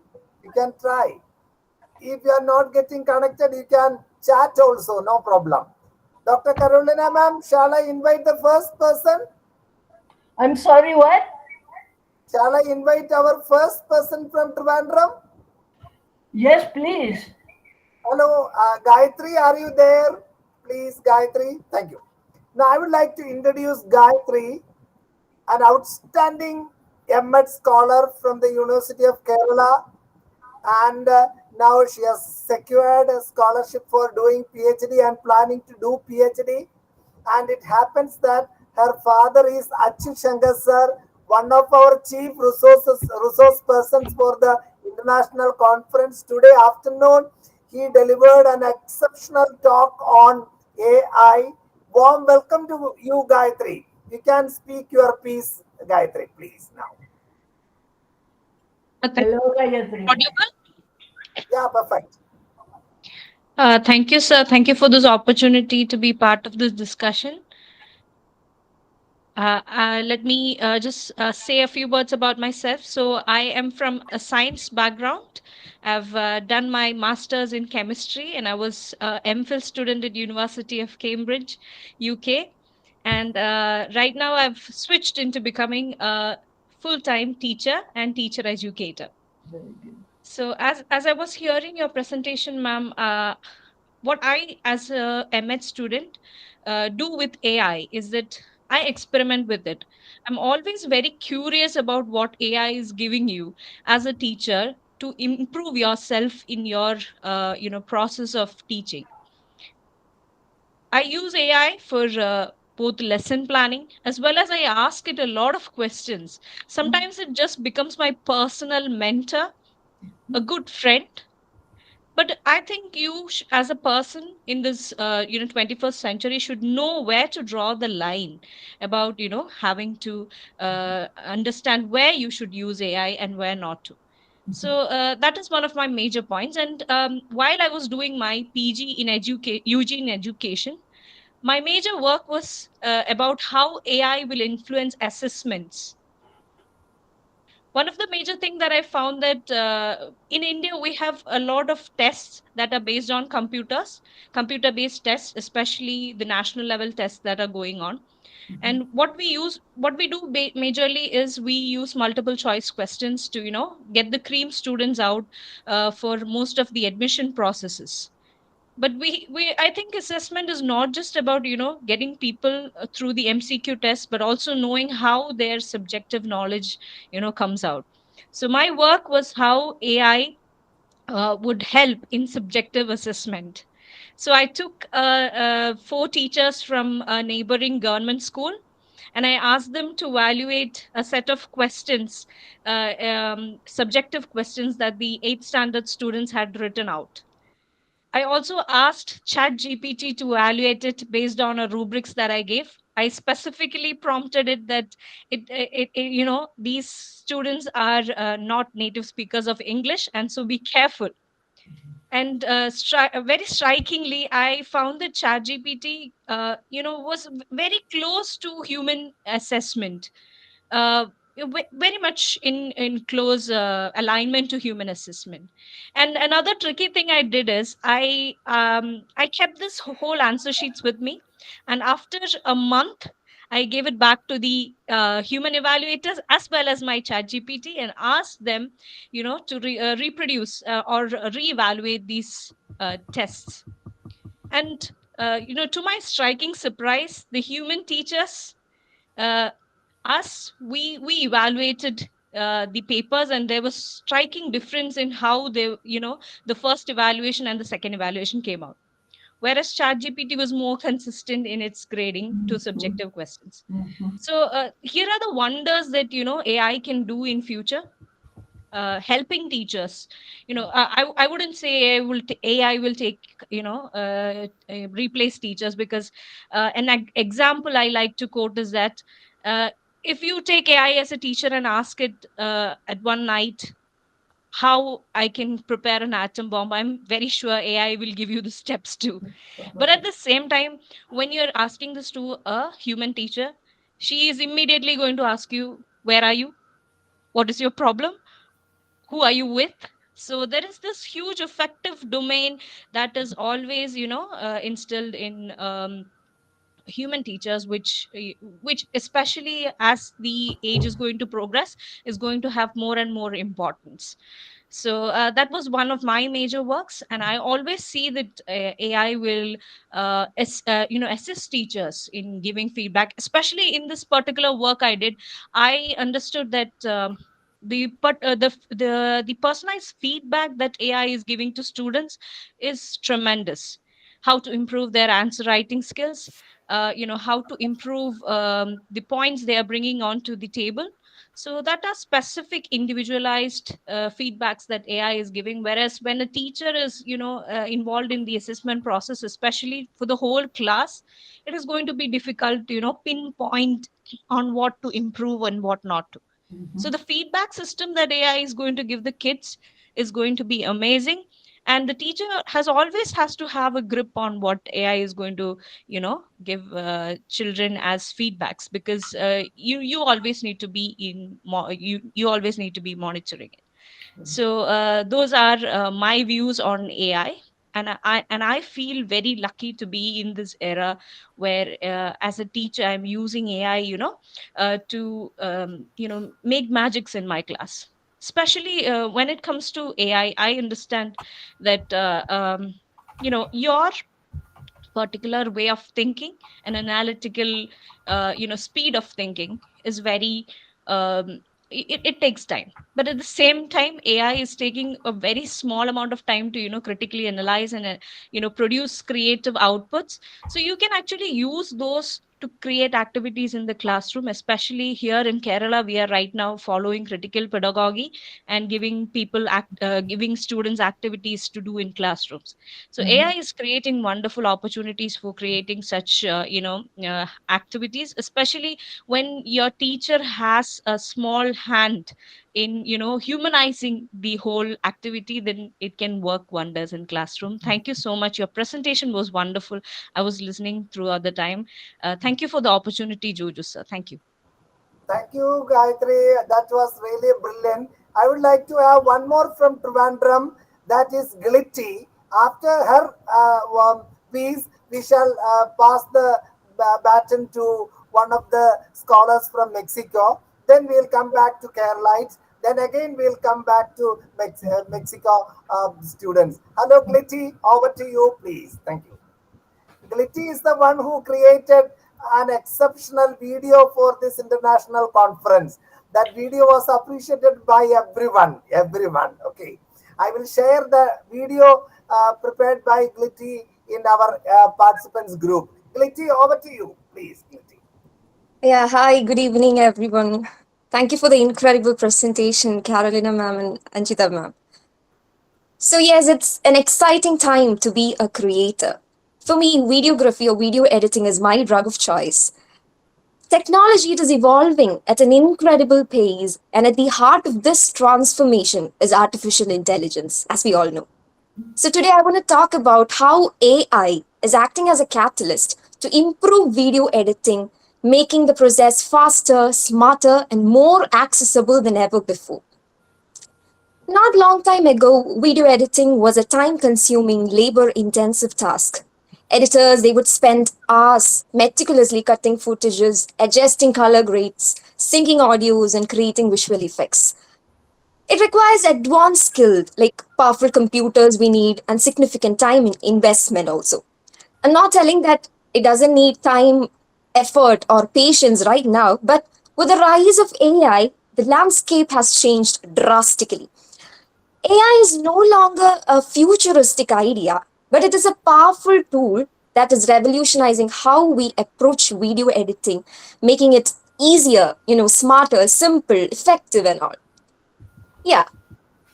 You can try. If you are not getting connected, you can chat also. No problem. Dr. Carolina, ma'am, shall I invite the first person? I'm sorry, what? Shall I invite our first person from Trivandrum? Yes, please. Hello, Gayatri, are you there? Please, Gayatri. Thank you. Now, I would like to introduce Gayatri, an outstanding M.Ed scholar from the University of Kerala, and now she has secured a scholarship for doing PhD and planning to do PhD. And it happens that her father is Achu Shankar sir, one of our chief resource persons for the international conference today afternoon. He delivered an exceptional talk on AI. Warm welcome to you, Gayatri. You can speak your piece, Gayatri, please now. Hello, Gayatri. Audible? Yeah, perfect. Thank you, sir. Thank you for this opportunity to be part of this discussion. Let me just say a few words about myself. So, I am from a science background. I've done my master's in chemistry, and I was MPhil student at University of Cambridge, UK. And right now, I've switched into becoming a full-time teacher and teacher educator. Very good. So, as I was hearing your presentation, ma'am, what I, as a MH student, do with AI is that I experiment with it. I'm always very curious about what AI is giving you as a teacher to improve yourself in your, process of teaching. I use AI for both lesson planning as well as I ask it a lot of questions. Sometimes it just becomes my personal mentor, a good friend. But I think you, as a person in this, 21st century, should know where to draw the line about, having to understand where you should use AI and where not to. So that is one of my major points. And while I was doing my PG in UG in education, my major work was about how AI will influence assessments. One of the major thing that I found that in India we have a lot of tests that are based on computer based tests, especially the national level tests that are going on. And what we do majorly is we use multiple choice questions to get the cream students out for most of the admission processes. But we I think assessment is not just about getting people through the MCQ test, but also knowing how their subjective knowledge comes out. So my work was how AI would help in subjective assessment. So I took four teachers from a neighboring government school, and I asked them to evaluate a set of questions, subjective questions that the 8th standard students had written out. I also asked ChatGPT to evaluate it based on a rubrics that I gave. I specifically prompted it that these students are not native speakers of English, and so be careful. And very strikingly, I found that ChatGPT, was very close to human assessment, uh, very much in close alignment to human assessment. And another tricky thing I did is I kept this whole answer sheets with me, and after a month I gave it back to the human evaluators as well as my chat gpt and asked them to reproduce or reevaluate these tests. And to my striking surprise, the human teachers, uh, us we evaluated the papers, and there was striking difference in how they the first evaluation and the second evaluation came out, whereas ChatGPT was more consistent in its grading to subjective questions. So here are the wonders that AI can do in future, helping teachers. I wouldn't say AI will take replace teachers, because example I like to quote is that uh, if you take AI as a teacher and ask it at one night how I can prepare an atom bomb, I'm very sure AI will give you the steps too. But at the same time, when you're asking this to a human teacher, she is immediately going to ask you, where are you? What is your problem? Who are you with? So there is this huge effective domain that is always, instilled in human teachers, which especially as the age is going to progress, is going to have more and more importance. So that was one of my major works, and I always see that AI will assist teachers in giving feedback. Especially in this particular work I did, I understood that the personalized feedback that AI is giving to students is tremendous. How to improve their answer writing skills, how to improve the points they are bringing onto the table. So that are specific individualized feedbacks that AI is giving. Whereas when a teacher is, involved in the assessment process, especially for the whole class, it is going to be difficult to, pinpoint on what to improve and what not to. So the feedback system that AI is going to give the kids is going to be amazing. And the teacher has to have a grip on what AI is going to, give children as feedbacks, because you always need to be you always need to be monitoring it. So those are my views on AI. And I feel very lucky to be in this era where, as a teacher, I'm using AI, to make magics in my class. Especially when it comes to AI, I understand that your particular way of thinking and analytical speed of thinking is very it takes time. But at the same time, AI is taking a very small amount of time to critically analyze and produce creative outputs. So you can actually use those to create activities in the classroom. Especially here in Kerala, we are right now following critical pedagogy and giving students activities to do in classrooms. So AI is creating wonderful opportunities for creating such activities, especially when your teacher has a small hand in humanizing the whole activity. Then it can work wonders in classroom. Thank you so much. Your presentation was wonderful. I was listening throughout the time. Thank you for the opportunity, Jojo sir. Thank you. Thank you, Gayatri. That was really brilliant. I would like to have one more from Trivandrum, that is Glitti. After her piece, we shall pass the baton to one of the scholars from Mexico. Then we'll come back to Keralites. Then again, we'll come back to Mexico students. Hello, Glitti. Over to you, please. Thank you. Glitti is the one who created an exceptional video for this international conference. That video was appreciated by everyone. Everyone. Okay. I will share the video prepared by Glitti in our participants group. Glitti, over to you, please. Glitti. Yeah, hi, good evening, everyone. Thank you for the incredible presentation, Carolina ma'am and Anchita ma'am. So, yes, it's an exciting time to be a creator. For me, videography or video editing is my drug of choice. Technology is evolving at an incredible pace, and at the heart of this transformation is artificial intelligence, as we all know. So, today I want to talk about how AI is acting as a catalyst to improve video editing, making the process faster, smarter, and more accessible than ever before. Not long time ago, video editing was a time-consuming, labor-intensive task. Editors, they would spend hours meticulously cutting footages, adjusting color grades, syncing audios, and creating visual effects. It requires advanced skill, like powerful computers we need, and significant time investment also. I'm not telling that it doesn't need time, effort, or patience right now, but with the rise of AI, the landscape has changed drastically. AI is no longer a futuristic idea, but it is a powerful tool that is revolutionizing how we approach video editing, making it easier, smarter, simple, effective, and all. Yeah.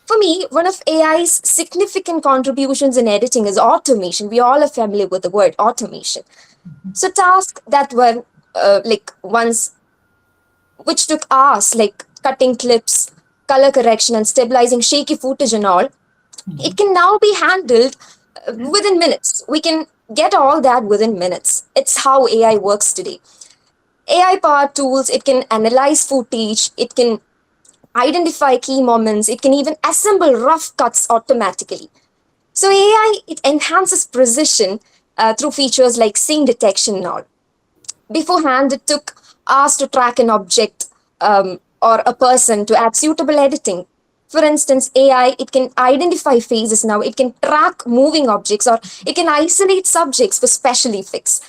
For me, one of AI's significant contributions in editing is automation. We all are familiar with the word automation. So tasks that were like once, which took hours, like cutting clips, color correction, and stabilizing shaky footage and all, it can now be handled within minutes. We can get all that within minutes. It's how AI works today. AI powered tools, it can analyze footage, it can identify key moments, it can even assemble rough cuts automatically. So AI, it enhances precision through features like scene detection and all. Beforehand, it took hours to track an object or a person to add suitable editing. For instance, AI, it can identify faces now, it can track moving objects, or it can isolate subjects for special effects.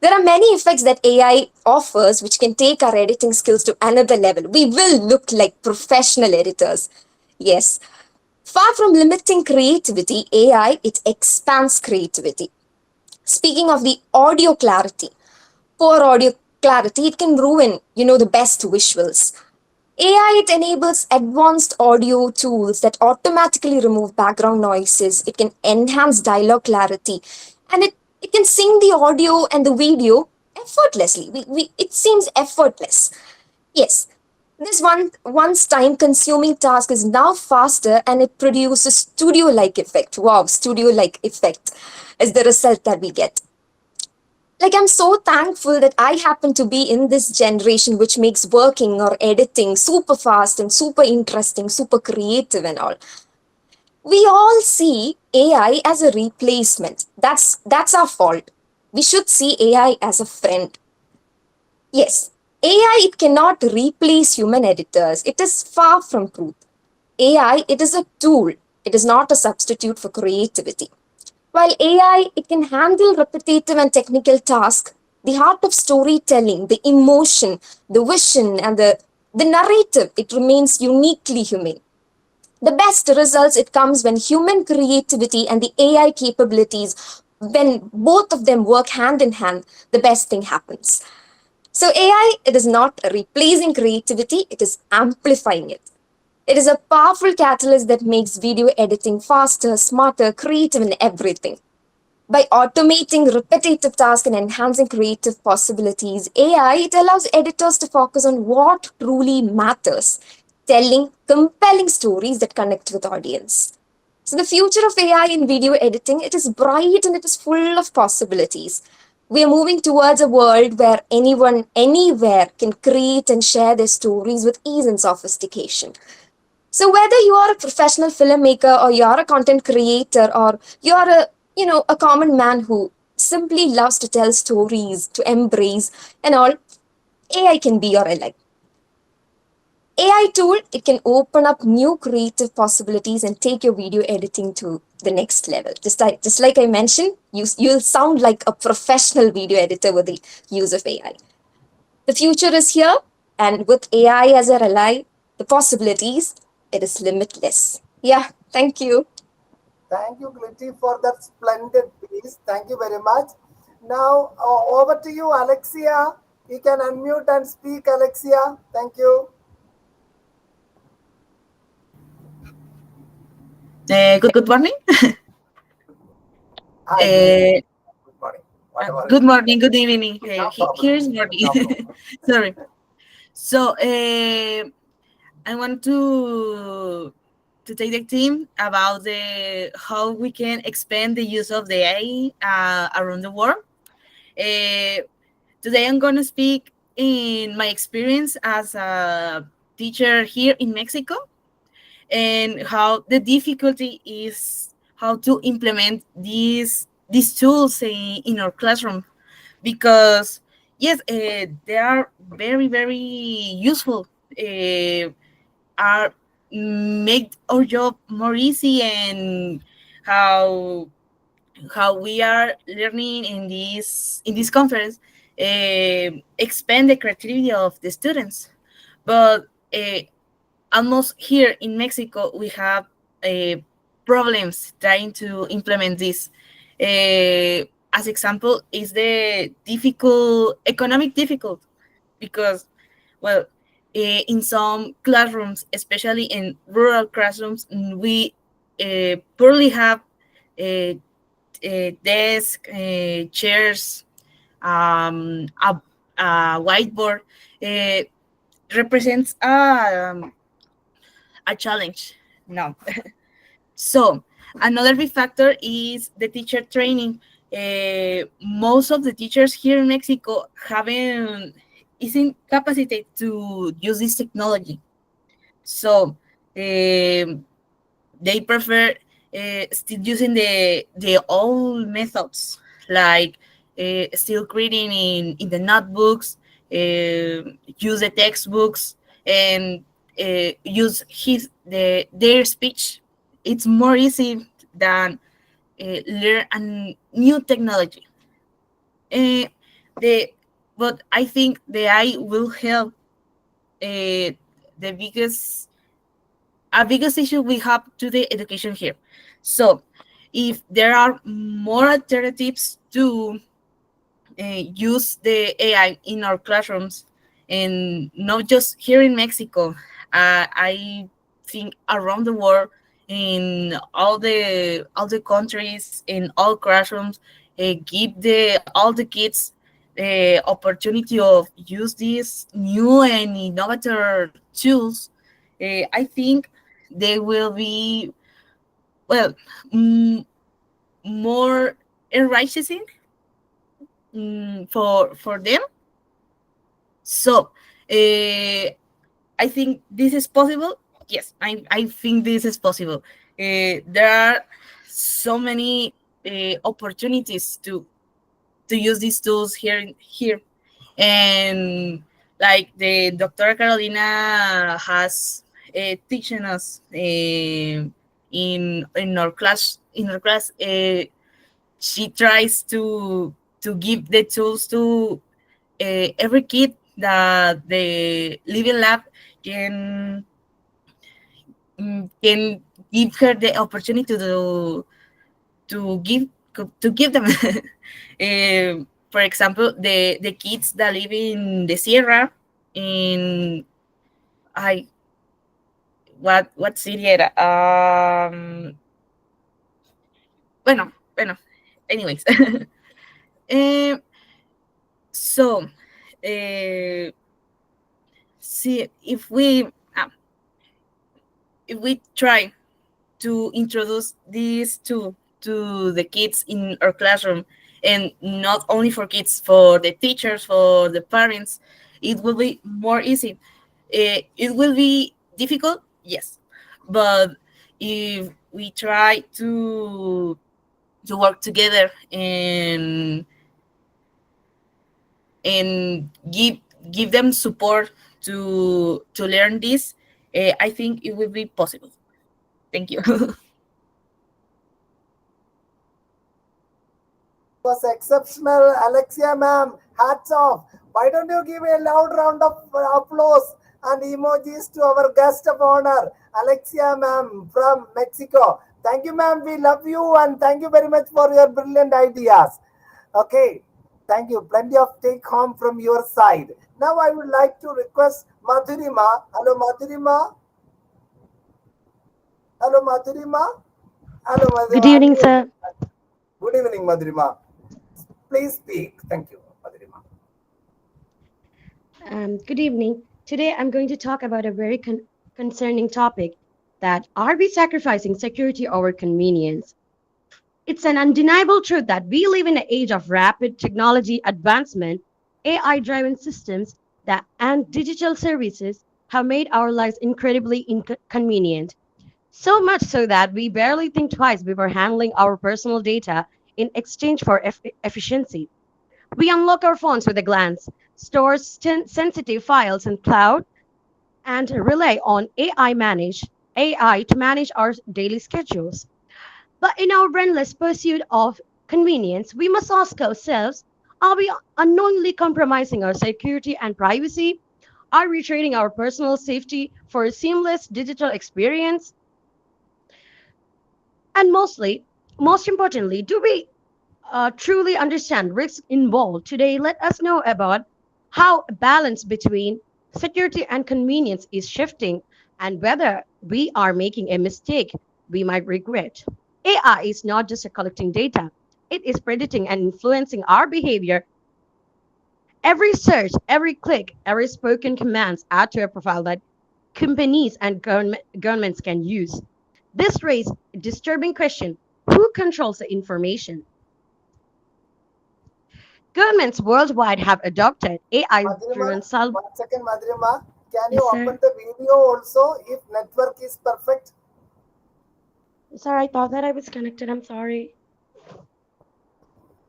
There are many effects that AI offers which can take our editing skills to another level. We will look like professional editors. Yes. Far from limiting creativity, AI, it expands creativity. Speaking of the audio clarity, poor audio clarity, it can ruin, the best visuals. AI, it enables advanced audio tools that automatically remove background noises. It can enhance dialogue clarity, and it can sync the audio and the video effortlessly. It seems effortless. Yes, this once time consuming task is now faster and it produces studio like effect. Wow, studio like effect is the result that we get. Like, I'm so thankful that I happen to be in this generation which makes working or editing super fast and super interesting, super creative and all. We all see AI as a replacement. That's our fault. We should see AI as a friend. Yes, AI, it cannot replace human editors. It is far from truth. AI, it is a tool. It is not a substitute for creativity. While AI, it can handle repetitive and technical tasks, the art of storytelling, the emotion, the vision, and the narrative, it remains uniquely human. The best results, it comes when human creativity and the AI capabilities, when both of them work hand in hand, the best thing happens. So AI, it is not replacing creativity, it is amplifying it. It is a powerful catalyst that makes video editing faster, smarter, creative, and everything. By automating repetitive tasks and enhancing creative possibilities, AI, it allows editors to focus on what truly matters, telling compelling stories that connect with audience. So the future of AI in video editing, it is bright and it is full of possibilities. We are moving towards a world where anyone, anywhere can create and share their stories with ease and sophistication. So whether you are a professional filmmaker or you're a content creator or you're a common man who simply loves to tell stories, to embrace and all, AI can be your ally. AI tool, it can open up new creative possibilities and take your video editing to the next level. Just like I mentioned, you'll sound like a professional video editor with the use of AI. The future is here, and with AI as our ally, the possibilities, it is limitless. Yeah, thank you. Thank you, Glitty, for that splendid piece. Thank you very much. Now, over to you, Alexia. You can unmute and speak, Alexia. Thank you. Good morning. Hi. Uh, Good morning. Whatever. Good morning, good evening. No problem. Here's morning. No problem. Sorry. So I want to take the team about how we can expand the use of the AI around the world. Today I'm going to speak in my experience as a teacher here in Mexico, and how the difficulty is how to implement these tools in our classroom, because yes, they are very useful, are make our job more easy, and how we are learning in this conference expand the creativity of the students. But almost here in Mexico, we have problems trying to implement this. As example, is the economic difficult, because, well, in some classrooms, especially in rural classrooms, we poorly have desk, chairs, a whiteboard. Represents a challenge now. So another big factor is the teacher training. Most of the teachers here in Mexico haven't isn't capacitated to use this technology. So they prefer still using the old methods, like still creating in the notebooks, use the textbooks, and use their speech. It's more easy than learn a new technology. Uh, the but I think the AI will help. The biggest issue we have to the education here. So, if there are more alternatives to use the AI in our classrooms, and not just here in Mexico, I think around the world, in all the countries, in all classrooms, give the all the kids the opportunity of use these new and innovative tools. I think they will be, well, mm, more enriching, for them. So I think this is possible. Yes, I think this is possible. There are so many opportunities to use these tools here, and like the Dr. Carolina has teaching us in our class. She tries to give the tools to every kid that the living lab can can give her the opportunity to give them. For example, the kids that live in the Sierra, in I what city era? Bueno, anyways. um, so see, if we try to introduce these to the kids in our classroom, and not only for kids, for the teachers, for the parents, it will be more easy. It will be difficult, yes, but if we try to work together, and give them support to learn this, I think it will be possible. Thank you. Was exceptional, Alexia ma'am. Hats off. Why don't you give a loud round of applause and emojis to our guest of honor, Alexia ma'am from Mexico. Thank you, ma'am. We love you and thank you very much for your brilliant ideas. Okay, thank you. Plenty of take home from your side. Now I would like to request Madhurima. Hello, Madhurima. Hello, Madhurima. Hello, Good Madhurima. evening, sir. Good evening, Madhurima. Please speak. Thank you, Madhurima. Good evening. Today, I'm going to talk about a very concerning topic, that are we sacrificing security over convenience? It's an undeniable truth that we live in an age of rapid technology advancement. AI-driven systems and digital services have made our lives incredibly inconvenient. So much so that we barely think twice before handling our personal data in exchange for efficiency. We unlock our phones with a glance, store sensitive files in cloud, and rely on AI to manage our daily schedules. But in our relentless pursuit of convenience, we must ask ourselves, are we unknowingly compromising our security and privacy? Are we trading our personal safety for a seamless digital experience? And most importantly, do we truly understand risks involved? Today, let us know about how a balance between security and convenience is shifting, and whether we are making a mistake we might regret. AI is not just collecting data, it is predicting and influencing our behavior. Every search, every click, every spoken commands add to a profile that companies and governments can use. This raises a disturbing question: who controls the information? Governments worldwide have adopted AI-driven Madhurima, 1 second, Madhurima. Can you Yes, sir. open the video also if network is perfect? Sir, I thought that I was connected. I'm sorry.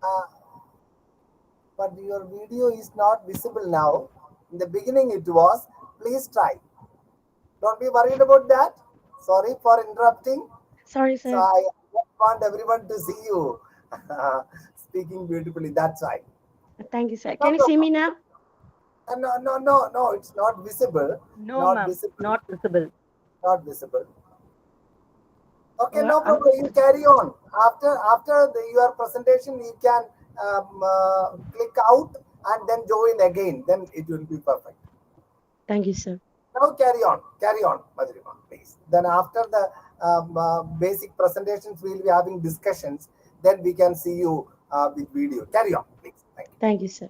Uh, but your video is not visible now. In the beginning it was. Please try. Don't be worried about that. Sorry for interrupting. Sorry, So sir. I just want everyone to see you speaking beautifully. That's right. Thank you, sir. No Can you see problem. me now? No. It's not visible. No, Not ma'am. visible. Not visible. Not visible. Okay, Uh, no I'm- problem. You carry on. After your presentation, you can click out and then join again. Then it will be perfect. Thank you, sir. Now carry on, Madhurima, please. Then after the basic presentations, we'll be having discussions. Then we can see you with video. Carry on, please. Thank you. Thank you, sir.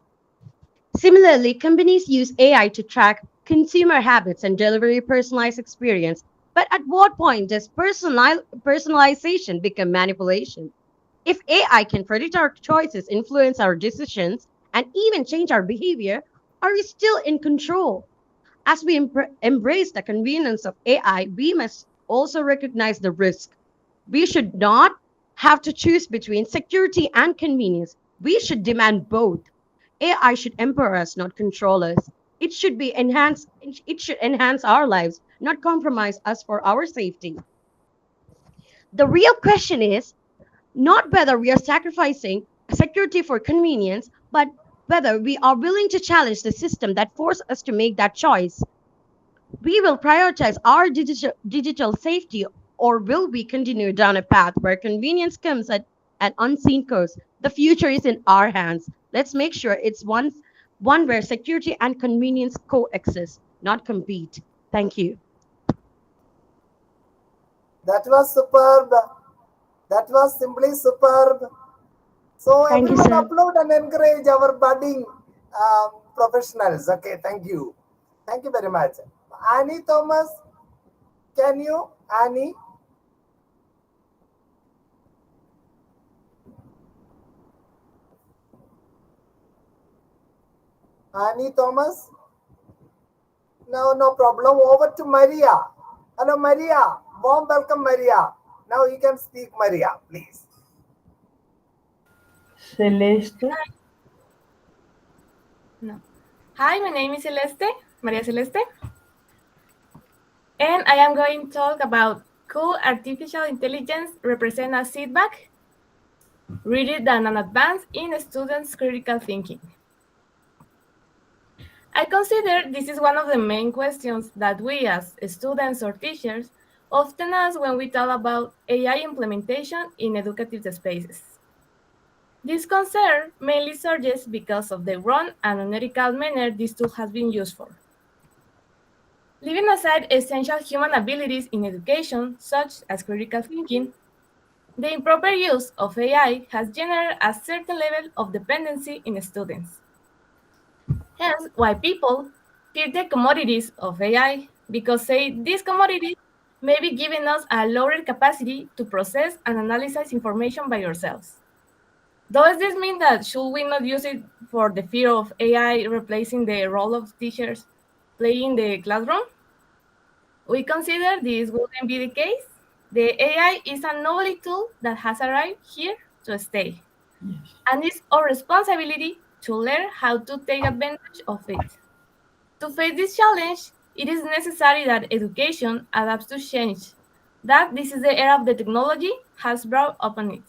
Similarly, companies use AI to track consumer habits and deliver a personalized experience. But at what point does personalization become manipulation? If AI can predict our choices, influence our decisions, and even change our behavior, are we still in control? As we embrace the convenience of AI, we must also recognize the risk. We should not have to choose between security and convenience. We should demand both. AI should empower us, not control us. It should enhance our lives, not compromise us for our safety. The real question is not whether we are sacrificing security for convenience, but whether we are willing to challenge the system that forces us to make that choice. We will prioritize our digital safety, or will we continue down a path where convenience comes at an unseen cost? The future is in our hands. Let's make sure it's one where security and convenience coexist, not compete. Thank you. That was superb. That was simply superb. So Thank you, everyone sir. upload and encourage our budding professionals. Okay, thank you. Thank you very much. Annie Thomas, can you? Annie? Annie Thomas? No problem. Over to Maria. Hello, Maria. Warm welcome, Maria. Now you can speak, Maria, please. Celeste. No. Hi, my name is Celeste, Maria Celeste. And I am going to talk about could artificial intelligence represent a setback rather than an advance in students' critical thinking. I consider this is one of the main questions that we as students or teachers often ask when we talk about AI implementation in educative spaces. This concern mainly surges because of the wrong and unethical manner this tool has been used for. Leaving aside essential human abilities in education, such as critical thinking, the improper use of AI has generated a certain level of dependency in students. Hence, why people fear the commodities of AI, because these commodities may be giving us a lower capacity to process and analyze information by ourselves. Does this mean that should we not use it for the fear of AI replacing the role of teachers playing the classroom? We consider this wouldn't be the case. The AI is a novel tool that has arrived here to stay. Yes. And it's our responsibility to learn how to take advantage of it. To face this challenge, it is necessary that education adapts to change, that this is the era of the technology has brought upon it.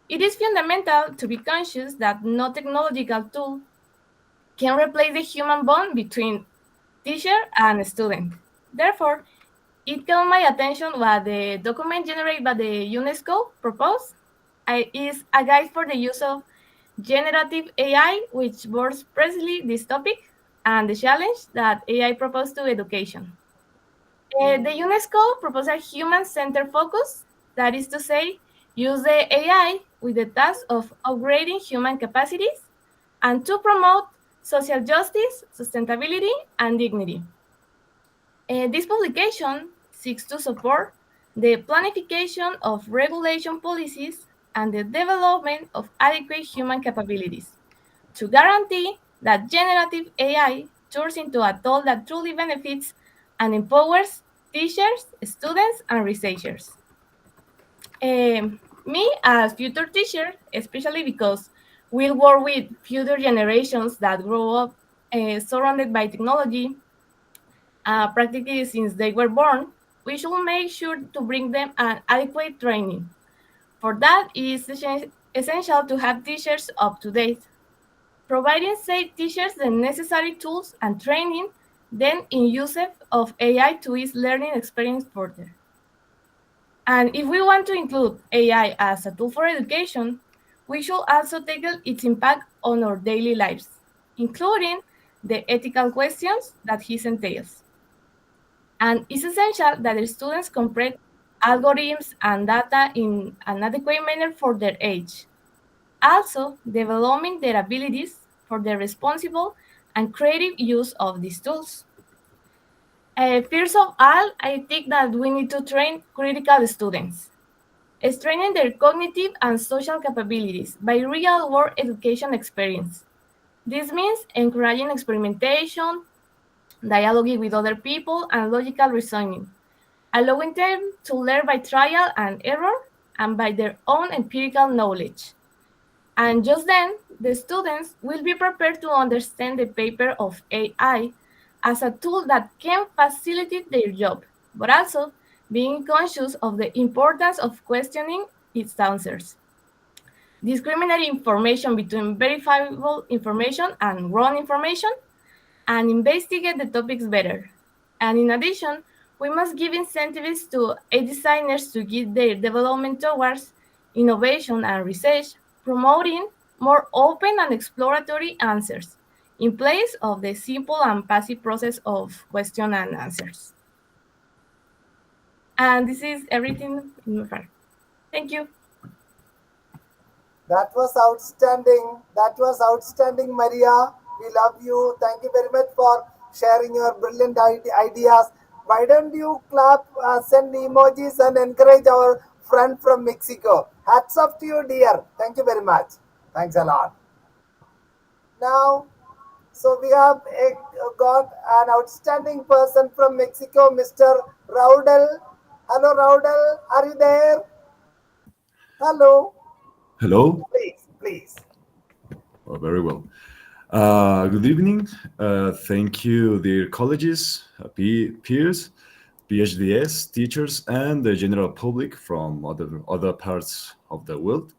It is fundamental to be conscious that no technological tool can replace the human bond between teacher and student. Therefore, it caught my attention what the document generated by the UNESCO proposed is a guide for the use of generative AI, which borders precisely this topic and the challenge that AI proposed to education. The UNESCO proposed a human-centered focus, that is to say, use the AI with the task of upgrading human capacities and to promote social justice, sustainability, and dignity. This publication seeks to support the planification of regulation policies and the development of adequate human capabilities. to guarantee that generative AI turns into a tool that truly benefits and empowers teachers, students, and researchers. Me as future teacher, especially because we'll work with future generations that grow up surrounded by technology, practically since they were born, we should make sure to bring them an adequate training. For that, it is essential to have teachers up to date. Providing safe teachers the necessary tools and training, then in use of AI to ease learning experience further. And if we want to include AI as a tool for education, we should also tackle its impact on our daily lives, including the ethical questions that it entails. And it's essential that the students comprehend algorithms and data in an adequate manner for their age. Also, developing their abilities for the responsible and creative use of these tools. First of all, I think that we need to train critical students, strengthening their cognitive and social capabilities by real-world education experience. This means encouraging experimentation, dialogue with other people, and logical reasoning, allowing them to learn by trial and error and by their own empirical knowledge. And just then, the students will be prepared to understand the power of AI as a tool that can facilitate their job, but also being conscious of the importance of questioning its answers. Discriminate information between verifiable information and wrong information, and investigate the topics better. And in addition, we must give incentives to aid designers to guide their development towards innovation and research, promoting more open and exploratory answers in place of the simple and passive process of question and answers. And this is everything in my part. Thank you. That was outstanding. That was outstanding, Maria. We love you. Thank you very much for sharing your brilliant ideas. Why don't you clap, send emojis, and encourage our friend from Mexico? Hats off to you, dear. Thank you very much. Thanks a lot. Now, so we have got an outstanding person from Mexico, Mr. Raudel. Hello, Raudel. Are you there? Hello. Hello. Please. Oh, very well. Good evening. Thank you, dear colleges, peers, PhDs, teachers, and the general public from other parts of the world.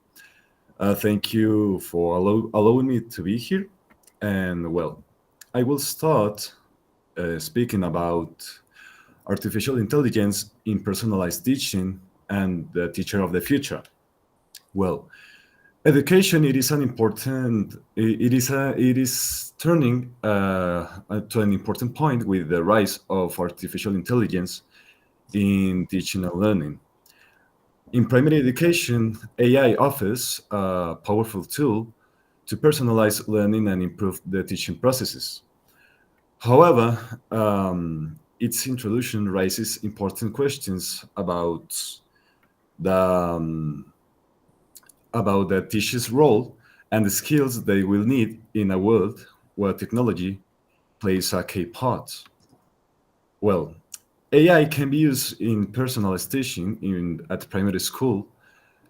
Thank you for allowing me to be here. And well, I will start speaking about artificial intelligence in personalized teaching and the teacher of the future. Well, education, it is turning to an important point with the rise of artificial intelligence in teaching and learning. In primary education, AI offers a powerful tool to personalize learning and improve the teaching processes. However, its introduction raises important questions about the teacher's role and the skills they will need in a world where technology plays a key part. Well, AI can be used in personalized teaching at primary school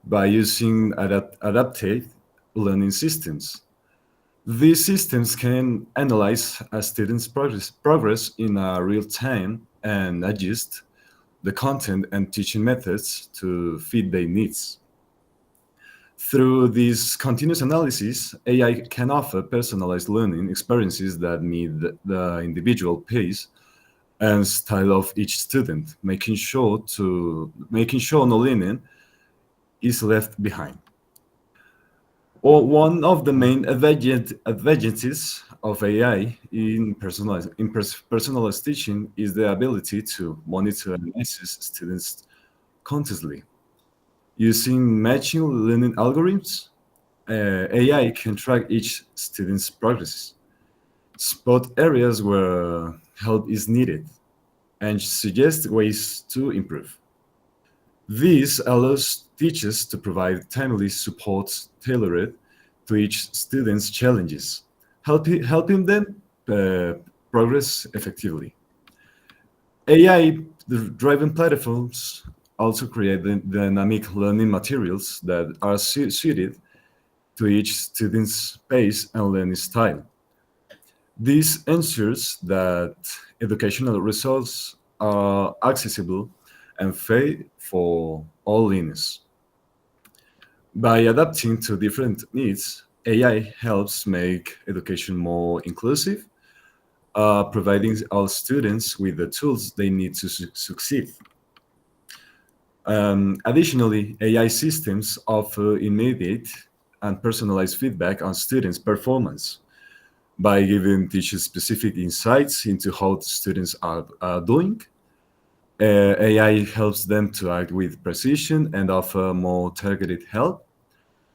by using adaptive learning systems. These systems can analyze a student's progress in real time and adjust the content and teaching methods to fit their needs. Through this continuous analysis, AI can offer personalized learning experiences that meet the individual pace and style of each student, making sure no learning is left behind. One of the main advantages of AI in personalized teaching is the ability to monitor and assess students continuously. Using machine learning algorithms, AI can track each student's progress, spot areas where help is needed, and suggest ways to improve. This allows teachers to provide timely support tailored to each student's challenges, helping them progress effectively. AI-driven platforms also create dynamic learning materials that are suited to each student's pace and learning style. This ensures that educational results are accessible and fair for all learners. By adapting to different needs, AI helps make education more inclusive, providing all students with the tools they need to succeed. Additionally, AI systems offer immediate and personalized feedback on students' performance by giving teachers specific insights into how the students are doing. AI helps them to act with precision and offer more targeted help.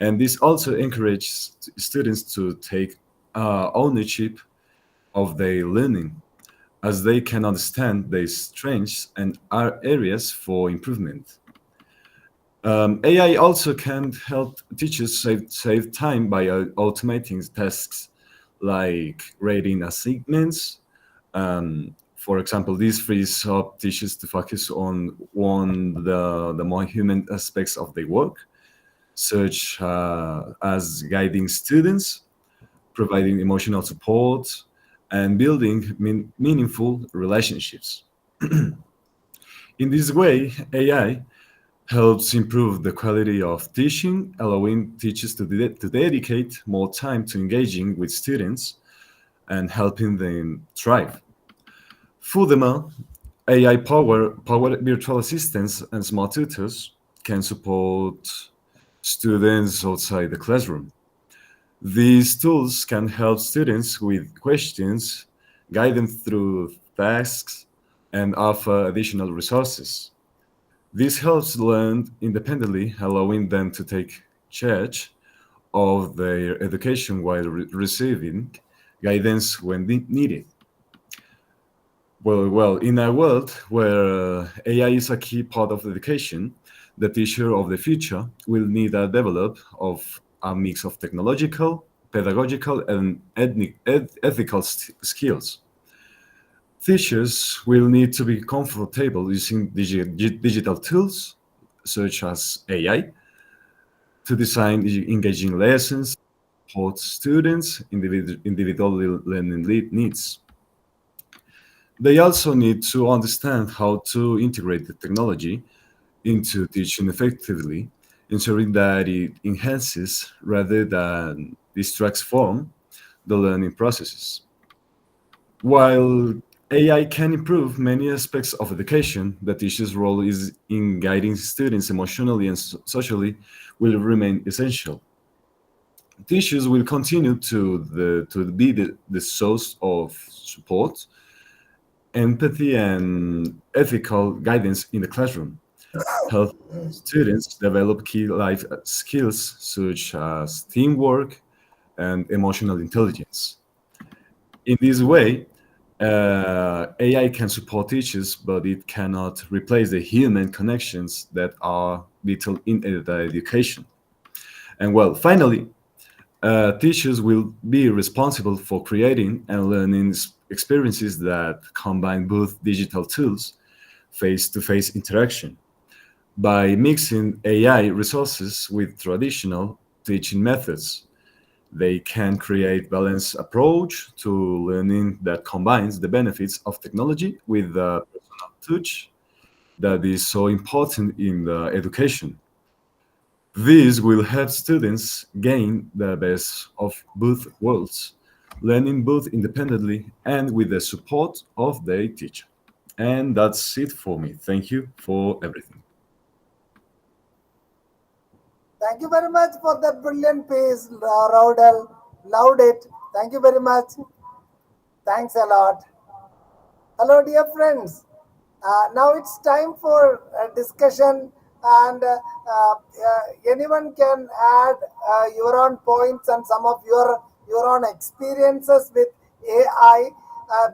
And this also encourages students to take ownership of their learning, as they can understand their strengths and areas for improvement. AI also can help teachers save time by automating tasks like grading assignments. For example, this frees up teachers to focus on the more human aspects of their work, such as guiding students, providing emotional support, and building meaningful relationships. In this way, AI helps improve the quality of teaching, allowing teachers to dedicate more time to engaging with students and helping them thrive. Furthermore, AI-powered virtual assistants and smart tutors can support students outside the classroom. These tools can help students with questions, guide them through tasks, and offer additional resources. This helps learn independently, allowing them to take charge of their education while receiving guidance when needed. Well, in a world where AI is a key part of education, the teacher of the future will need to develop of a mix of technological, pedagogical, and ethical skills. Teachers will need to be comfortable using digital tools such as AI to design engaging lessons, support students' individual learning needs. They also need to understand how to integrate the technology into teaching effectively, ensuring that it enhances rather than distracts from the learning processes. While AI can improve many aspects of education, the teacher's role is in guiding students emotionally and socially will remain essential. Teachers will continue to be the source of support, empathy, and ethical guidance in the classroom, help students develop key life skills such as teamwork and emotional intelligence. In this way, AI can support teachers, but it cannot replace the human connections that are vital in education. And well, finally, teachers will be responsible for creating and learning experiences that combine both digital tools, face-to-face interaction. By mixing AI resources with traditional teaching methods, they can create balanced approach to learning that combines the benefits of technology with the personal touch that is so important in the education. This will help students gain the best of both worlds, learning both independently and with the support of their teacher. And that's it for me. Thank you for everything. Thank you very much for that brilliant piece, Raudel. Loved it. Thank you very much. Thanks a lot. Hello, dear friends. Now it's time for a discussion, and anyone can add your own points and some of your own experiences with AI.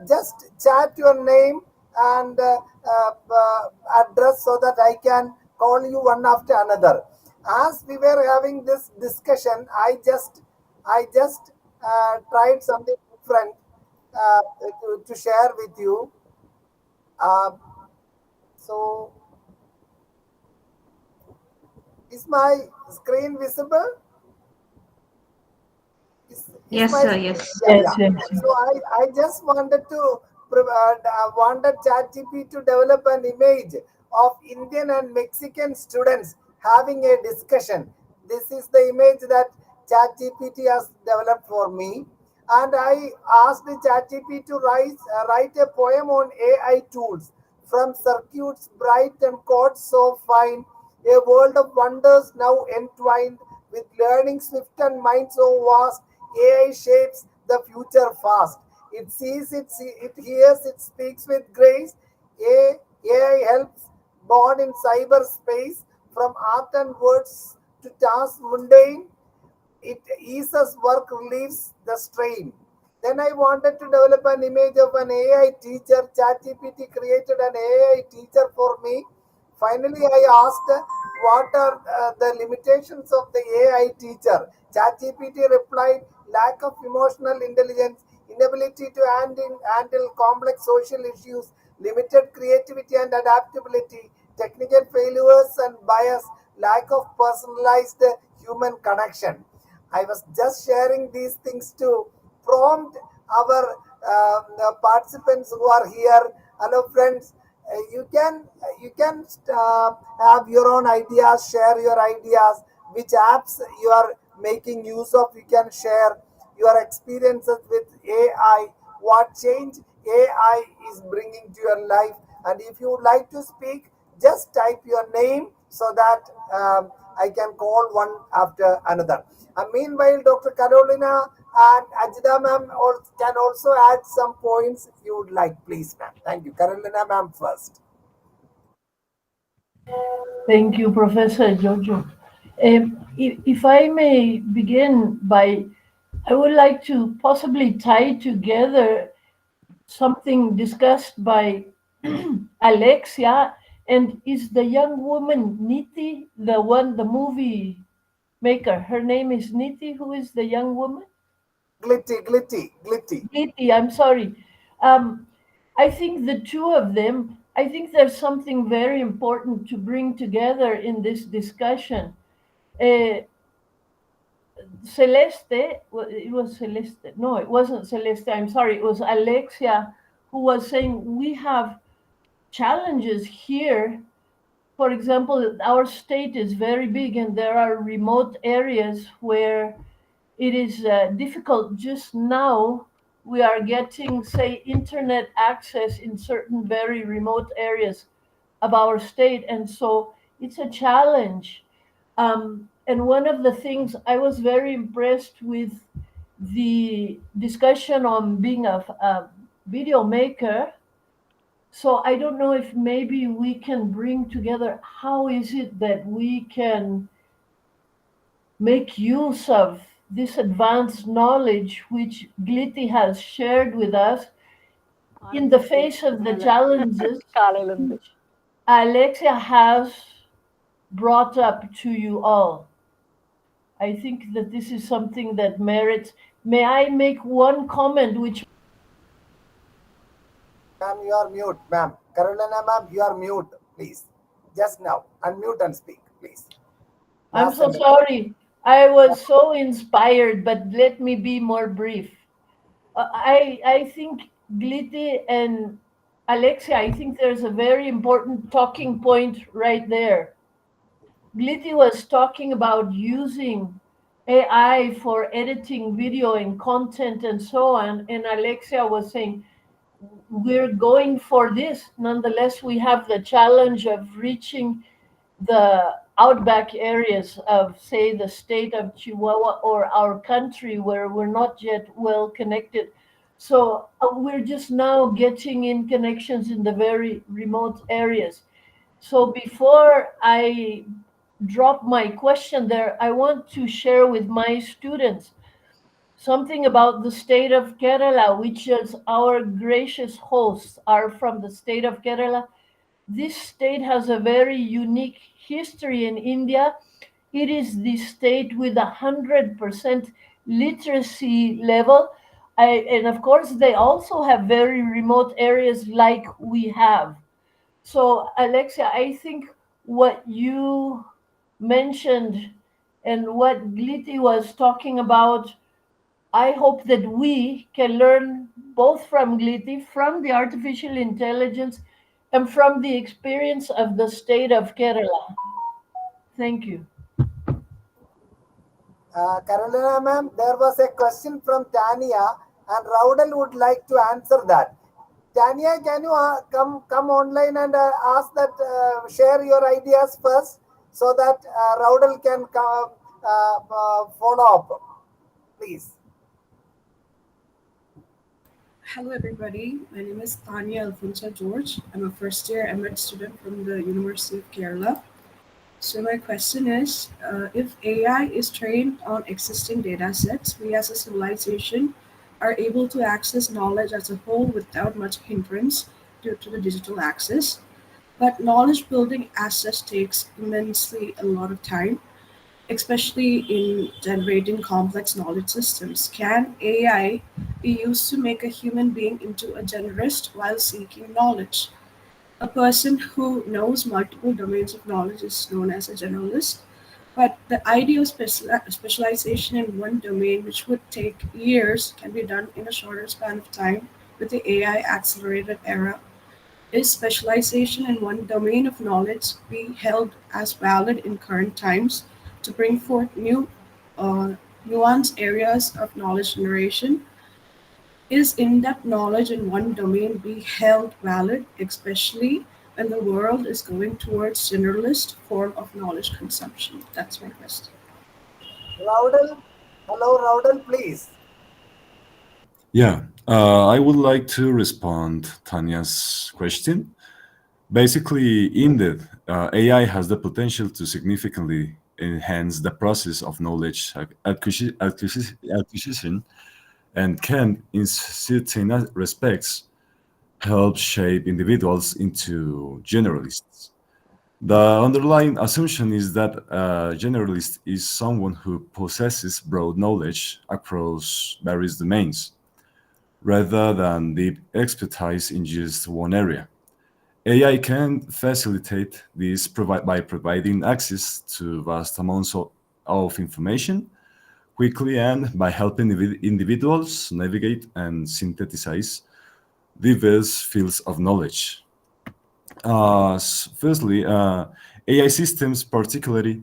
Just chat your name and address so that I can call you one after another. As we were having this discussion, I just I just tried something different to share with you. Uh, so, is my screen visible? Is Yes, my sir. Yes. yeah, Yes, yeah. yes. So I just wanted to wanted ChatGPT to develop an image of Indian and Mexican students having a discussion. This is the image that ChatGPT has developed for me, and I asked the ChatGPT to write a poem on AI tools, from circuits bright and codes so fine, a world of wonders now entwined with learning swift and mind so vast. AI shapes the future fast. It sees, it hears, it speaks with grace. AI helps born in cyberspace, from art and words to tasks mundane. It eases work, relieves the strain. Then I wanted to develop an image of an AI teacher. ChatGPT created an AI teacher for me. Finally, I asked what are the limitations of the AI teacher. ChatGPT replied, lack of emotional intelligence, inability to handle complex social issues, limited creativity and adaptability, technical failures and bias, lack of personalized human connection. I was just sharing these things to prompt our participants who are here. Hello, friends. You can have your own ideas, share your ideas, which apps you are making use of. You can share your experiences with AI, what change AI is bringing to your life. And if you would like to speak, just type your name so that I can call one after another. And meanwhile, Dr. Carolina and Ajita ma'am can also add some points if you would like, please, ma'am. Thank you. Carolina ma'am first. Thank you, Professor Jojo. If I may begin by, I would like to possibly tie together something discussed by Alexia, and is the young woman Niti, the movie maker? Her name is Niti. Who is the young woman? Glitty. Niti, I'm sorry. Um, I think the two of them, I think there's something very important to bring together in this discussion. Uh, Celeste, well, it was Celeste. No, it wasn't Celeste. I'm sorry. It was Alexia who was saying we have challenges here. For example, our state is very big and there are remote areas where it is difficult. Just now, we are getting, say, internet access in certain very remote areas of our state. And so it's a challenge. And one of the things I was very impressed with the discussion on being a video maker. So I don't know if maybe we can bring together how is it that we can make use of this advanced knowledge which Glitty has shared with us in the face of the challenges which Alexia has brought up to you all. I think that this is something that merits. May I make one comment which Ma'am, you are mute, ma'am. Carolina ma'am, you are mute, please. Just now. Unmute and speak, please. I'm Last so sentence. sorry. I was so inspired, but let me be more brief. I think Glitty and Alexia, I think there's a very important talking point right there. Glitty was talking about using AI for editing video and content and so on, and Alexia was saying we're going for this. Nonetheless, we have the challenge of reaching the outback areas of, say, the state of Chihuahua or our country where we're not yet well connected. So we're just now getting in connections in the very remote areas. So before I drop my question there, I want to share with my students something about the state of Kerala, which is our gracious hosts are from the state of Kerala. This state has a very unique history in India. It is the state with 100% literacy level. And of course, they also have very remote areas like we have. So, Alexia, I think what you mentioned and what Gliti was talking about, I hope that we can learn both from Gliti, from the artificial intelligence, and from the experience of the state of Kerala. Thank you. Carolina ma'am, there was a question from Tania, and Raudal would like to answer that. Tania, can you come online and ask that, share your ideas first, so that Raudal can follow up, please. Hello, everybody. My name is Tanya Alfonso George. I'm a first year MEd student from the University of Kerala. So my question is, if AI is trained on existing data sets, we as a civilization are able to access knowledge as a whole without much hindrance due to the digital access. But knowledge building as such takes immensely a lot of time, especially in generating complex knowledge systems. Can AI be used to make a human being into a generalist while seeking knowledge? A person who knows multiple domains of knowledge is known as a generalist, but the idea of specialization in one domain, which would take years, can be done in a shorter span of time with the AI accelerated era. Is specialization in one domain of knowledge be held as valid in current times to bring forth new nuanced areas of knowledge generation? Is in-depth knowledge in one domain be held valid, especially when the world is going towards generalist form of knowledge consumption? That's my question. Raudal, hello, Raudal, please. Yeah, I would like to respond Tanya's question. Basically, indeed, AI has the potential to significantly enhance the process of knowledge acquisition and can, in certain respects, help shape individuals into generalists. The underlying assumption is that a generalist is someone who possesses broad knowledge across various domains, rather than deep expertise in just one area. AI can facilitate this by providing access to vast amounts of information quickly and by helping individuals navigate and synthesize diverse fields of knowledge. Firstly, AI systems, particularly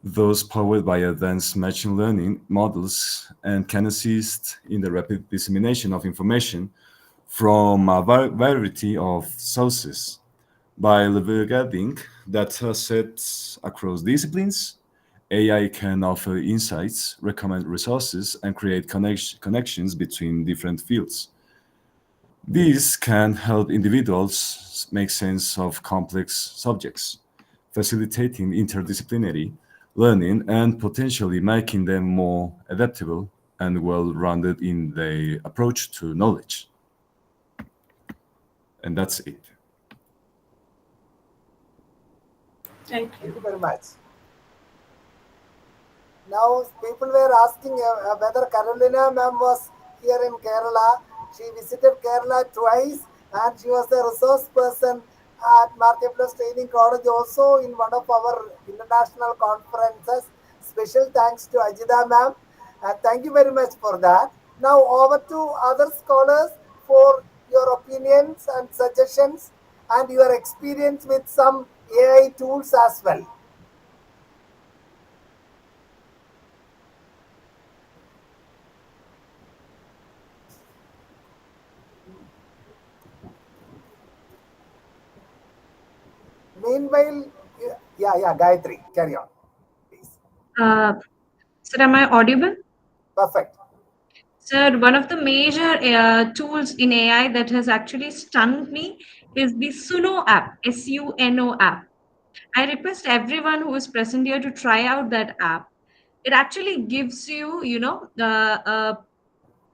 those powered by advanced machine learning models, and can assist in the rapid dissemination of information from a variety of sources. By leveraging data sets across disciplines, AI can offer insights, recommend resources, and create connections between different fields. These can help individuals make sense of complex subjects, facilitating interdisciplinary learning and potentially making them more adaptable and well-rounded in their approach to knowledge. And that's it. Thank Thank you you. very much. Now, people were asking whether Carolina ma'am was here in Kerala. She visited Kerala twice, and she was the resource person at Marketplace Training College, also in one of our international conferences. Special thanks to Ajita ma'am. Thank you very much for that. Now, over to other scholars for your opinions and suggestions and your experience with some AI tools as well. Meanwhile, yeah, Gayatri, carry on, please. Sir, am I audible? Perfect. Sir, one of the major tools in AI that has actually stunned me is the Suno app, SUNO app. I request everyone who is present here to try out that app. It actually gives you, a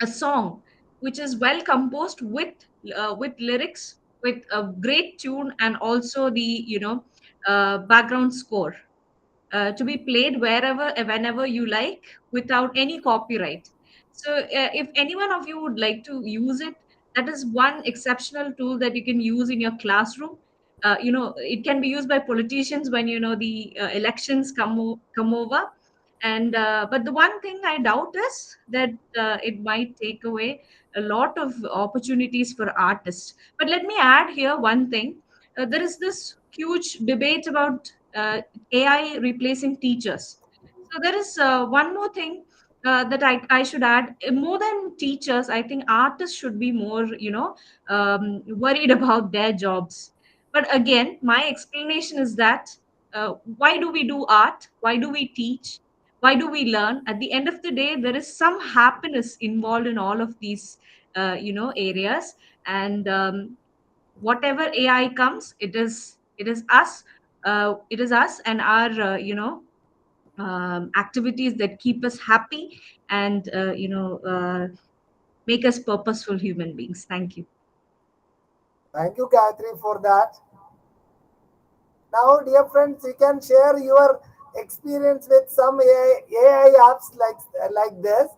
song which is well composed with lyrics, with a great tune, and also the background score. to be played wherever, whenever you like, without any copyright. So, if any one of you would like to use it, that is one exceptional tool that you can use in your classroom. It can be used by politicians when the elections come over. And but the one thing I doubt is that it might take away a lot of opportunities for artists. But let me add here one thing. There is this huge debate about AI replacing teachers. So there is one more thing that I should add. More than teachers, I think artists should be more, worried about their jobs. But again, my explanation is that why do we do art? Why do we teach? Why do we learn? At the end of the day, there is some happiness involved in all of these, areas. And whatever AI comes, it is us. It is us and our, activities that keep us happy and make us purposeful human beings. Thank you. Thank you, Gayatri, for that. Now, dear friends, you can share your experience with some AI apps like this.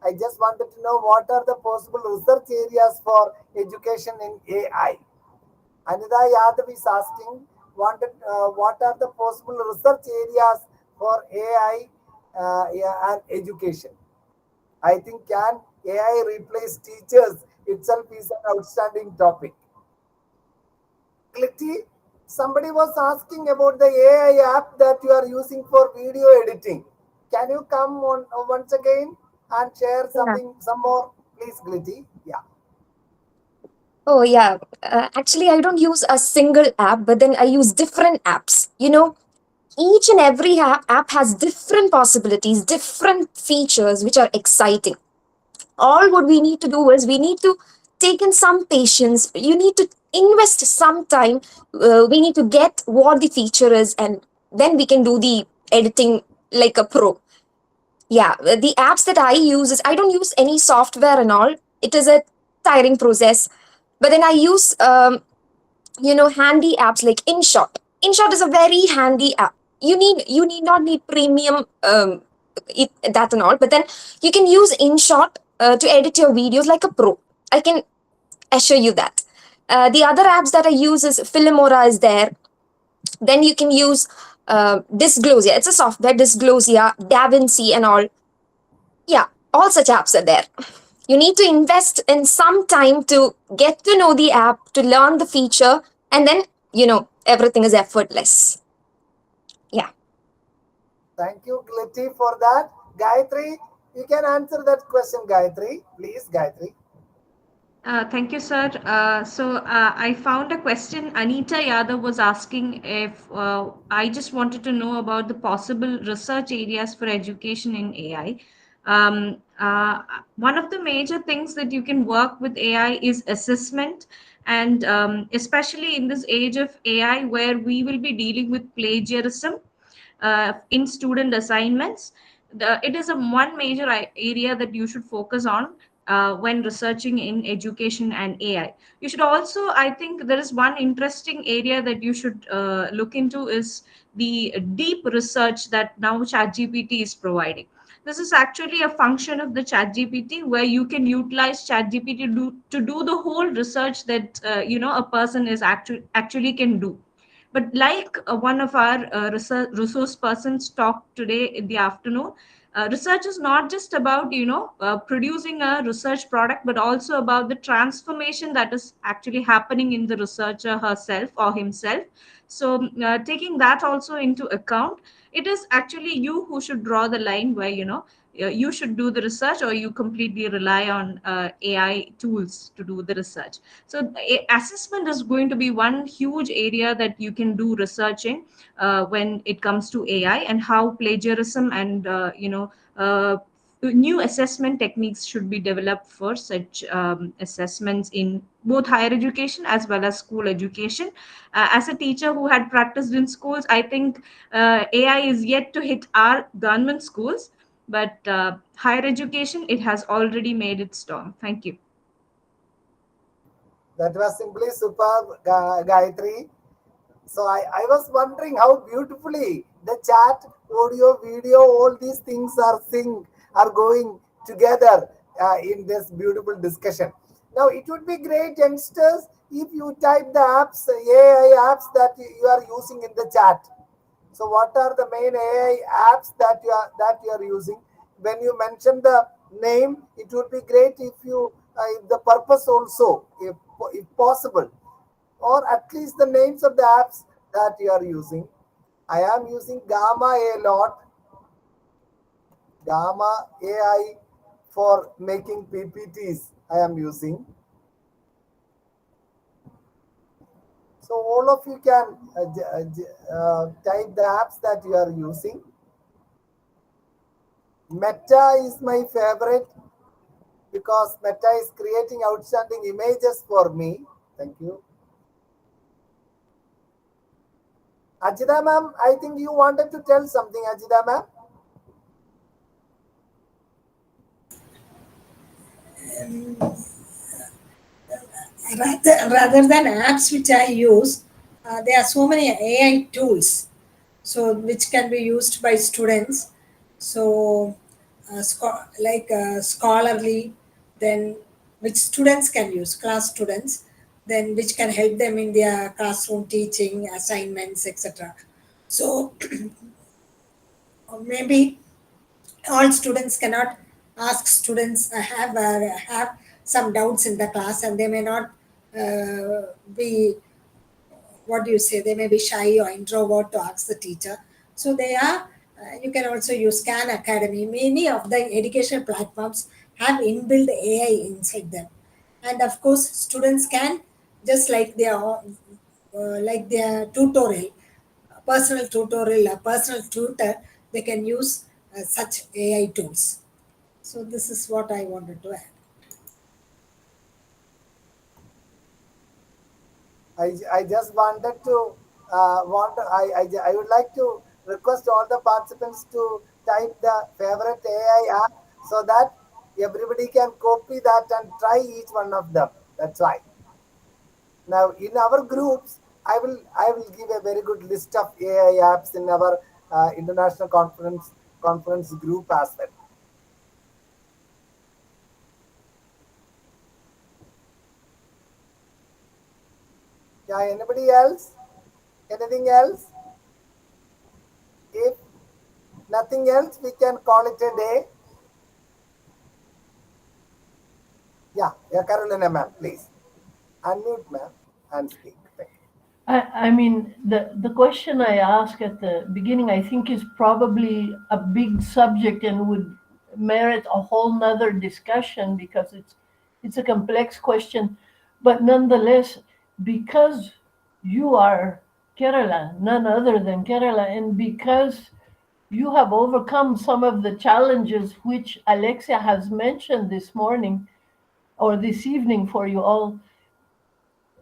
I just wanted to know what are the possible research areas for education in AI. Anida Yadav is asking, what are the possible research areas for AI and education? I think, can AI replace teachers itself is an outstanding topic. Clitty, somebody was asking about the AI app that you are using for video editing. Can you come on once again and share something, some more, please, Glitty? Yeah. Oh, yeah. Actually, I don't use a single app, but then I use different apps. Each and every app has different possibilities, different features, which are exciting. All what we need to do is we need to take in some patience. You need to invest some time. We need to get what the feature is, and then we can do the editing like a pro. Yeah, the apps that I use is, I don't use any software and all. It is a tiring process. But then I use handy apps like InShot. InShot is a very handy app. You need not need premium that and all, but then you can use InShot to edit your videos like a pro. I can assure you that. The other apps that I use is Filmora is there. Then you can use Disglosia. It's a software, Disglosia, DaVinci and all. Yeah, all such apps are there. You need to invest in some time to get to know the app, to learn the feature, and then, everything is effortless. Yeah. Thank you, Glitty, for that. Gayatri, you can answer that question, Gayatri. Please, Gayatri. Thank you, sir. I found a question. Anita Yadav was asking if I just wanted to know about the possible research areas for education in AI. One of the major things that you can work with AI is assessment, and especially in this age of AI where we will be dealing with plagiarism in student assignments. It is one major area that you should focus on when researching in education and AI. You should also, I think there is one interesting area that you should look into is the deep research that now ChatGPT is providing. This is actually a function of the ChatGPT where you can utilize ChatGPT to do the whole research that a person is actually can do. But like one of our resource persons talked today in the afternoon, research is not just about producing a research product, but also about the transformation that is actually happening in the researcher herself or himself. So taking that also into account, it is actually you who should draw the line where you should do the research, or you completely rely on AI tools to do the research. So assessment is going to be one huge area that you can do research in when it comes to AI, and how plagiarism and new assessment techniques should be developed for such assessments in both higher education as well as school education. As a teacher who had practiced in schools, I think AI is yet to hit our government schools, but higher education, it has already made its storm. Thank you. That was simply superb, Gayatri. So I was wondering how beautifully the chat, audio, video, all these things are going together in this beautiful discussion. Now it would be great, youngsters, if you type the apps, AI apps that you are using in the chat. So what are the main AI apps that you are using? When you mention the name, it would be great if the purpose also, if possible, or at least the names of the apps that you are using. I am using Gamma a lot. Gamma AI for making PPTs. I am using. So all of you can type the apps that you are using. Meta is my favorite because Meta is creating outstanding images for me. Thank you. Ajita ma'am, I think you wanted to tell something, Ajita ma'am. Rather than apps which I use, there are so many AI tools, so which can be used by students. So, Scholarly, then which students can use, class students, then which can help them in their classroom teaching, assignments, etc. So, maybe all students cannot ask students have some doubts in the class, and they may not be, what do you say, they may be shy or introvert to ask the teacher. So they are, you can also use Khan Academy. Many of the educational platforms have inbuilt AI inside them, and of course students can, just like their tutorial, personal tutorial, a personal tutor, they can use such AI tools. So this is what I wanted to add. I just wanted to I would like to request all the participants to type the favorite AI app so that everybody can copy that and try each one of them. That's why. Now in our groups, I will give a very good list of AI apps in our international conference group as well. Yeah, anybody else? Anything else? If nothing else, we can call it a day. Yeah, Carolina ma'am, please. Unmute ma'am and speak. Thank you. I mean, the question I asked at the beginning, I think, is probably a big subject and would merit a whole nother discussion because it's a complex question. But nonetheless, because you are Kerala, none other than Kerala, and because you have overcome some of the challenges which Alexia has mentioned this morning or this evening for you all,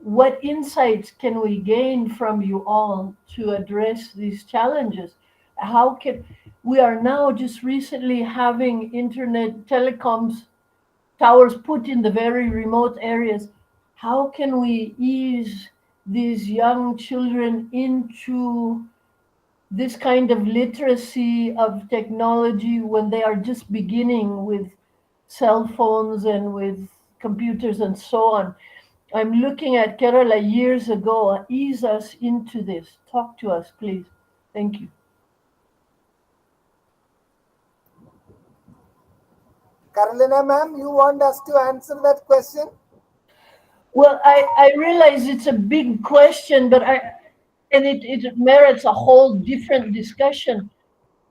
what insights can we gain from you all to address these challenges? How can we are now just recently having internet telecoms towers put in the very remote areas. How can we ease these young children into this kind of literacy of technology when they are just beginning with cell phones and with computers and so on? I'm looking at Kerala years ago. Ease us into this. Talk to us, please. Thank you. Carolina ma'am, you want us to answer that question? Well, I realize it's a big question, but it merits a whole different discussion.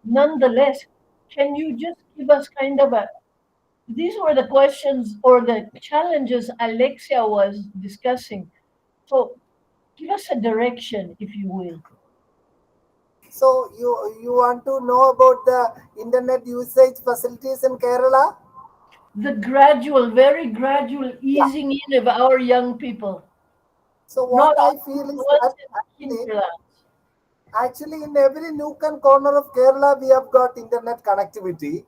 Nonetheless, can you just give us kind of these were the questions or the challenges Alexia was discussing. So give us a direction, if you will. So you want to know about the internet usage facilities in Kerala? The gradual, very gradual easing in of our young people. So what Not I feel is that actually in every nook and corner of Kerala we have got internet connectivity.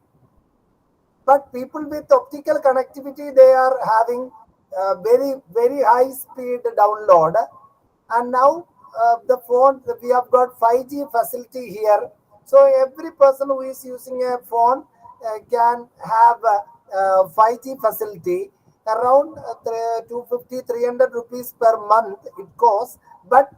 But people with optical connectivity, they are having very high speed download. And now the phone, we have got 5G facility here. So every person who is using a phone can have a 5G facility around 250, 300 rupees per month it costs, but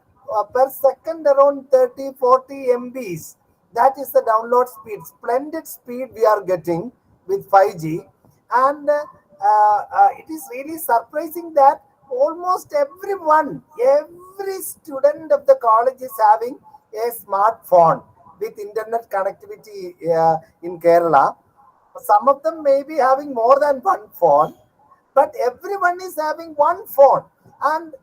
per second around 30, 40 MBs. That is the download speed. Splendid speed we are getting with 5G. And it is really surprising that almost everyone, every student of the college is having a smartphone with internet connectivity in Kerala. Some of them may be having more than one phone, but everyone is having one phone. And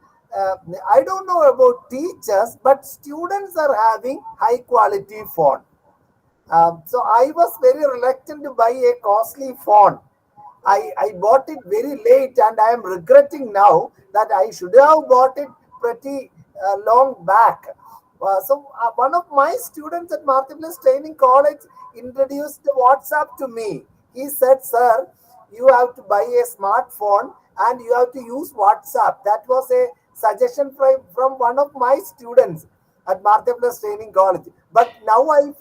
I don't know about teachers, but students are having high quality phone. So I was very reluctant to buy a costly phone. I bought it very late, and I am regretting now that I should have bought it pretty long back. So one of my students at Marthapuram Training College introduced WhatsApp to me. He said, "Sir, you have to buy a smartphone and you have to use WhatsApp." That was a suggestion from one of my students at Marthapuram Training College. But now and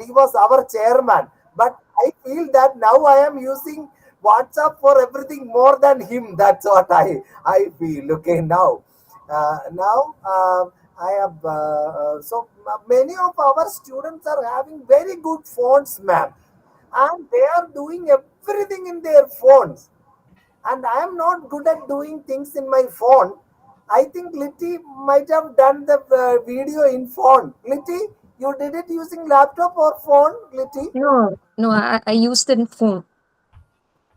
he was our chairman. But I feel that now I am using WhatsApp for everything more than him. That's what I feel. Okay, now I have so many of our students are having very good phones, ma'am, and they are doing everything in their phones. And I am not good at doing things in my phone. I think Litty might have done the video in phone. Litty, you did it using laptop or phone, Litty? No, I used it in phone.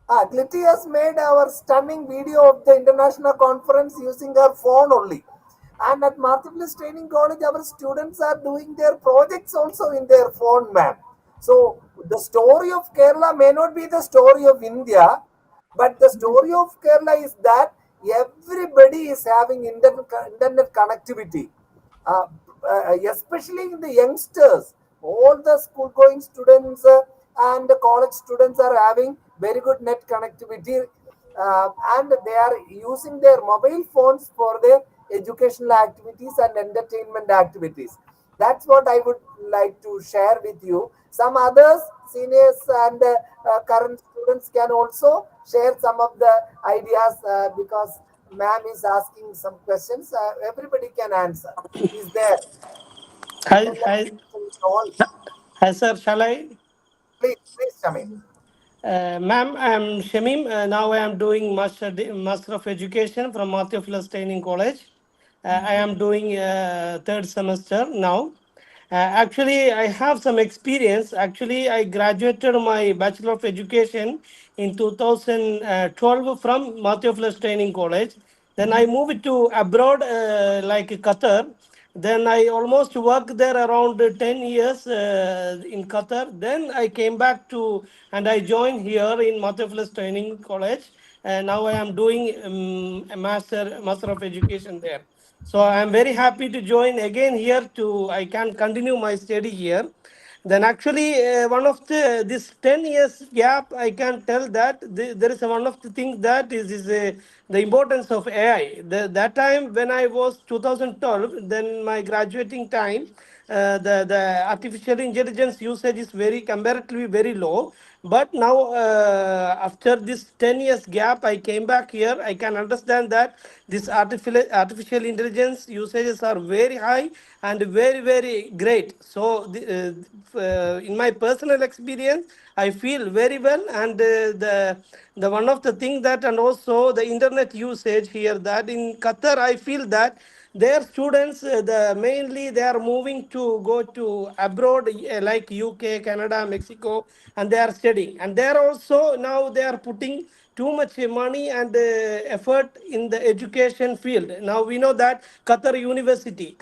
Glitty has made our stunning video of the international conference using her phone only. And at Marthapuram Training College, our students are doing their projects also in their phone, ma'am. So the story of Kerala may not be the story of India, but the story of Kerala is that everybody is having internet connectivity, especially in the youngsters. All the school-going students and the college students are having very good net connectivity, and they are using their mobile phones for their educational activities and entertainment activities. That's what I would like to share with you. Some others, seniors and current students can also share some of the ideas because ma'am is asking some questions. Everybody can answer. Is there? Hi, sir. Shall I? Please, Shamim. Ma'am, I am Shamim. Now I am doing Master of Education from Marthapuram Training College. I am doing third semester now. Actually, I have some experience. Actually, I graduated my Bachelor of Education in 2012 from Marthapuram Training College. Then I moved to abroad, like Qatar. Then I almost worked there around 10 years in Qatar. Then I came back to and I joined here in Marthapuram Training College. And now I am doing a Master of Education there. So I am very happy to join again here I can continue my study here. Then actually one of this 10 years gap, I can tell that there is one of the things that is the importance of AI. That time when I was 2012, then my graduating time, the artificial intelligence usage is very comparatively very low. But now after this 10 years gap, I came back here. I can understand that this artificial intelligence usages are very high and very great. So in my personal experience, I feel very well. And the one of the things that, and also the internet usage here, that in Qatar I feel that their students mainly they are moving to go to abroad, like UK, Canada, Mexico, and they are studying. And they are also now they are putting too much money and effort in the education field. Now we know that Qatar University,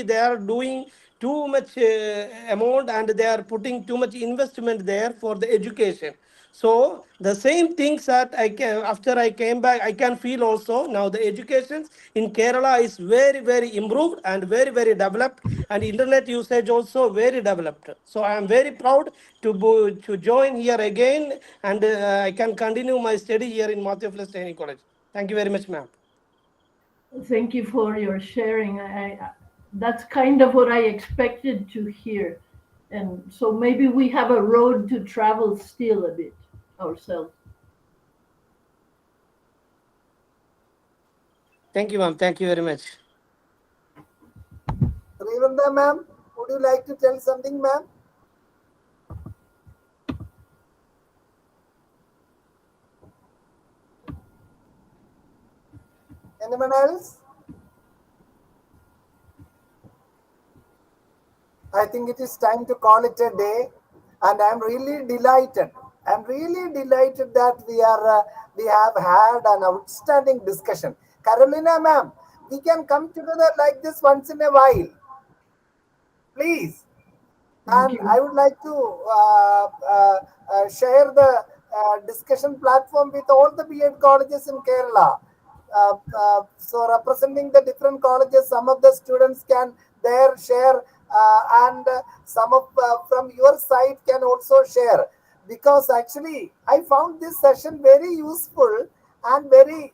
they are doing too much amount, and they are putting too much investment there for the education. So the same things that after I came back, I can feel also now the education in Kerala is very improved and very developed, and internet usage also very developed. So I am very proud to join here again, and I can continue my study here in Marthapuram Training College. Thank you very much, ma'am. Thank you for your sharing. That's kind of what I expected to hear. And so maybe we have a road to travel still a bit ourselves. Thank you, ma'am. Thank you very much. Rivanda ma'am, would you like to tell something, ma'am? Anyone else? I think it is time to call it a day, and I'm really delighted. I'm really delighted that we have had an outstanding discussion. Carolina ma'am, we can come together like this once in a while, please. Thank And you. I would like to share the discussion platform with all the B.Ed colleges in Kerala. So representing the different colleges, some of the students can there share, and some of from your side can also share, because actually I found this session very useful and very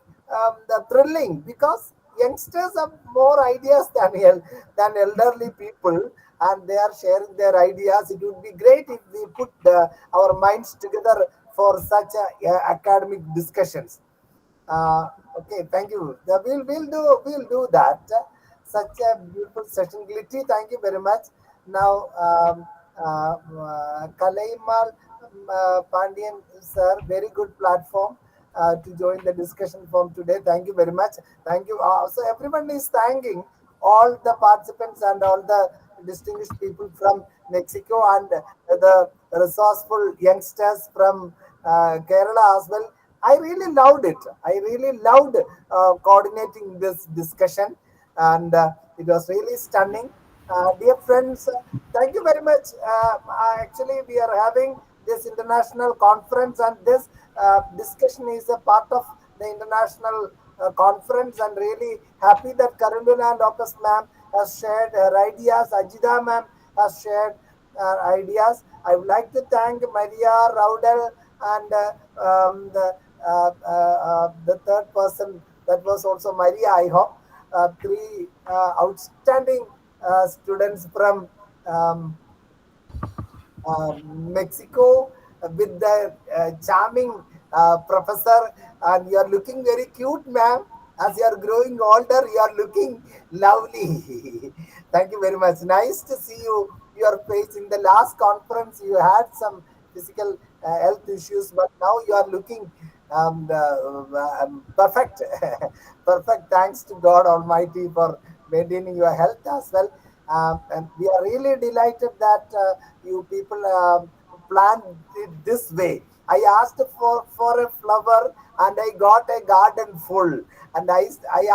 thrilling, because youngsters have more ideas than elderly people, and they are sharing their ideas. It would be great if we put our minds together for such academic discussions. Okay, thank you. We'll do that. Such a beautiful session, Glitty. Thank you very much. Now, Kalaimal Pandian sir, very good platform to join the discussion from today. Thank you very much. Thank you. So everyone is thanking all the participants and all the distinguished people from Mexico, and the resourceful youngsters from Kerala as well. I really loved it. I really loved coordinating this discussion, and it was really stunning. Dear friends, thank you very much. Actually, we are having this international conference, and this discussion is a part of the international conference, and really happy that Karunduna and Dr. Ma'am has shared her ideas. Ajida Ma'am has shared her ideas. I would like to thank Maria Raudel and the third person, that was also Maria, I hope. Three outstanding students from Mexico, with the charming professor, and you are looking very cute, ma'am. As you are growing older, you are looking lovely. Thank you very much. Nice to see your face. In the last conference, you had some physical health issues, but now you are looking perfect. Perfect. Thanks to God Almighty for maintaining your health as well. And we are really delighted that you people planned it this way. I asked for a flower, and I got a garden full. And I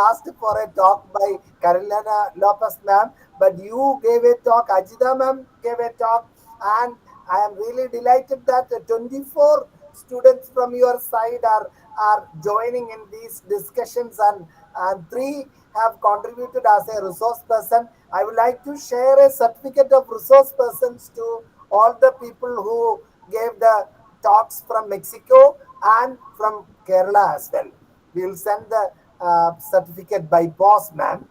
asked for a talk by Carolina Lopez ma'am, but you gave a talk, Ajida ma'am gave a talk, and I am really delighted that 24 students from your side are joining in these discussions, and three have contributed as a resource person. I would like to share a certificate of resource persons to all the people who gave the talks from Mexico and from Kerala as well. We will send the certificate by post, ma'am.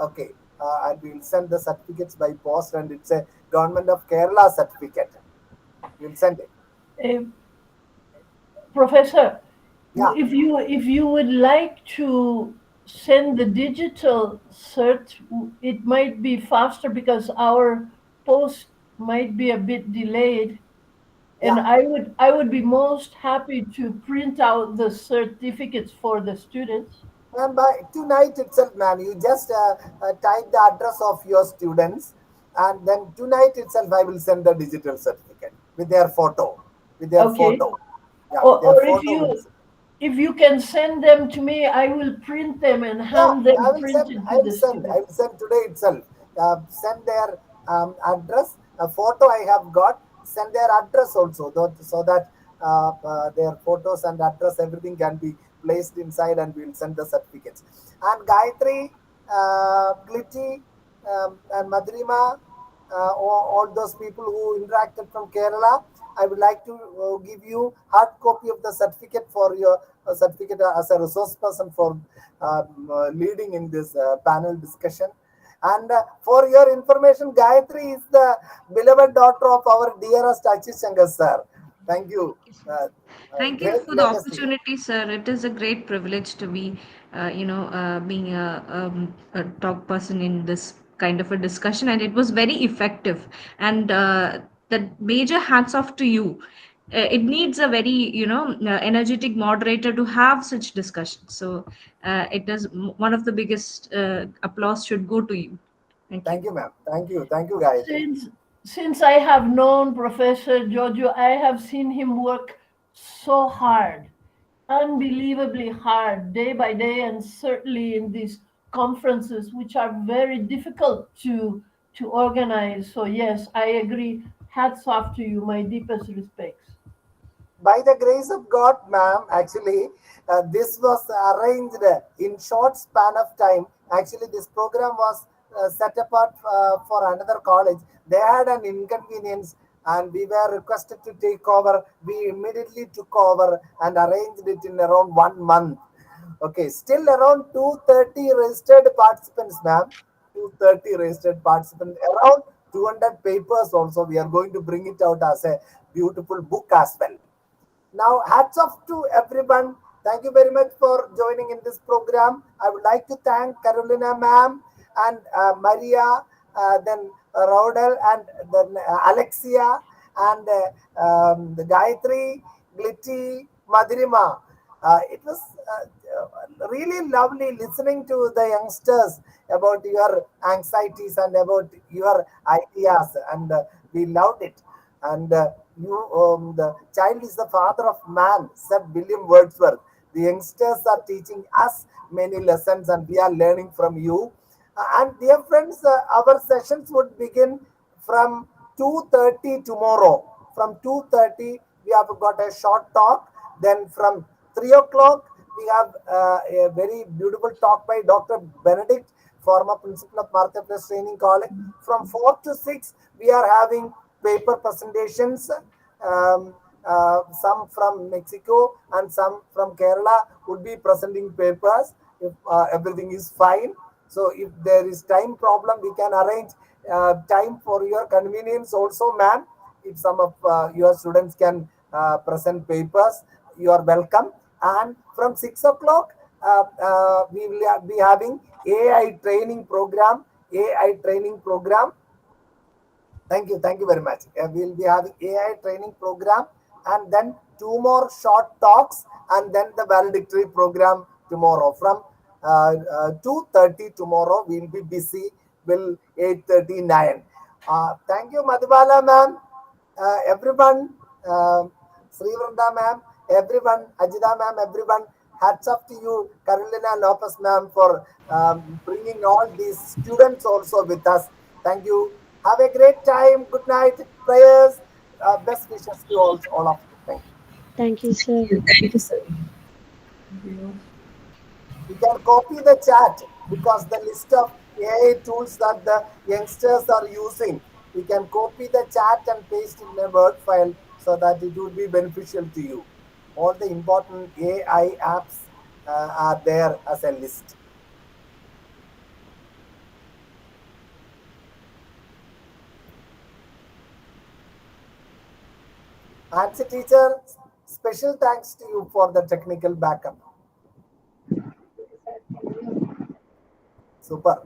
Okay, and we will send the certificates by post, and it's a Government of Kerala certificate. We will send it. Professor, Yeah. if you would like to send the digital cert, it might be faster because our post might be a bit delayed. And I would be most happy to print out the certificates for the students. And by tonight itself, ma'am, you just type the address of your students, and then tonight itself, I will send the digital certificate with their photo. With their Okay. photo. Yeah, Or, with their or photo. if you can send them to me, I will print them and hand Yeah, them printed to the students. I will send today itself. Send their address, a photo I have got. Send their address also, so that their photos and address, everything can be placed inside, and we will send the certificates. And Gayatri, Glitty, and Madhurima, all those people who interacted from Kerala, I would like to give you hard copy of the certificate for your certificate as a resource person for leading in this panel discussion. And for your information, Gayatri is the beloved daughter of our dearest Achit Shankar sir. Thank you. Thank you Great for the legacy. opportunity, sir. It is a great privilege to be, being a talk person in this kind of a discussion, and it was very effective. And the major hats off to you. It needs a very, energetic moderator to have such discussions. So it does. One of the biggest applause should go to you. Thank you. Thank you, ma'am. Thank you. Thank you, Gayatri. Since I have known Professor Giorgio, I have seen him work so hard, unbelievably hard, day by day, and certainly in these conferences, which are very difficult to organize. So yes, I agree. Hats off to you. My deepest respects. By the grace of God, ma'am, actually, this was arranged in short span of time. Actually, this program was set apart for another college. They had an inconvenience and we were requested to take over. We immediately took over and arranged it in around 1 month. Okay, still around 230 registered participants, ma'am. 230 registered participants, around 200 papers also. We are going to bring it out as a beautiful book as well. Now, hats off to everyone. Thank you very much for joining in this program. I would like to thank Carolina ma'am and Maria, then Raudel, and then Alexia, and the Gayatri, Glitty, Madhurima. It was really lovely listening to the youngsters about your anxieties and about your ideas, and we loved it. And the child is the father of man, said William Wordsworth. The youngsters are teaching us many lessons, and we are learning from you. And dear friends, our sessions would begin from 2:30 tomorrow. From 2:30, we have got a short talk. Then from 3 o'clock, we have a very beautiful talk by Dr. Benedict, former principal of Martha Plus Training College. From 4 to 6, we are having paper presentations, some from Mexico and some from Kerala would be presenting papers if everything is fine. So if there is time problem, we can arrange time for your convenience also, ma'am. If some of your students can present papers, you are welcome. And from 6 o'clock, we will be having AI training program. AI training program. Thank you very much. We'll be having AI training program, and then 2 more short talks, and then the valedictory program tomorrow. From 2:30 tomorrow, we'll be busy till 8:39. Thank you, Madhubala ma'am, everyone, Srivranda ma'am, everyone, Ajita ma'am, everyone. Hats off to you, Carolina Lopez ma'am, for bringing all these students also with us. Thank you. Have a great time. Good night. Prayers. Best wishes to all of you. Thank you. Thank you, sir. Thank you, sir. You can copy the chat because the list of AI tools that the youngsters are using, you can copy the chat and paste in a Word file so that it would be beneficial to you. All the important AI apps are there as a list. Nancy teacher, special thanks to you for the technical backup. Super.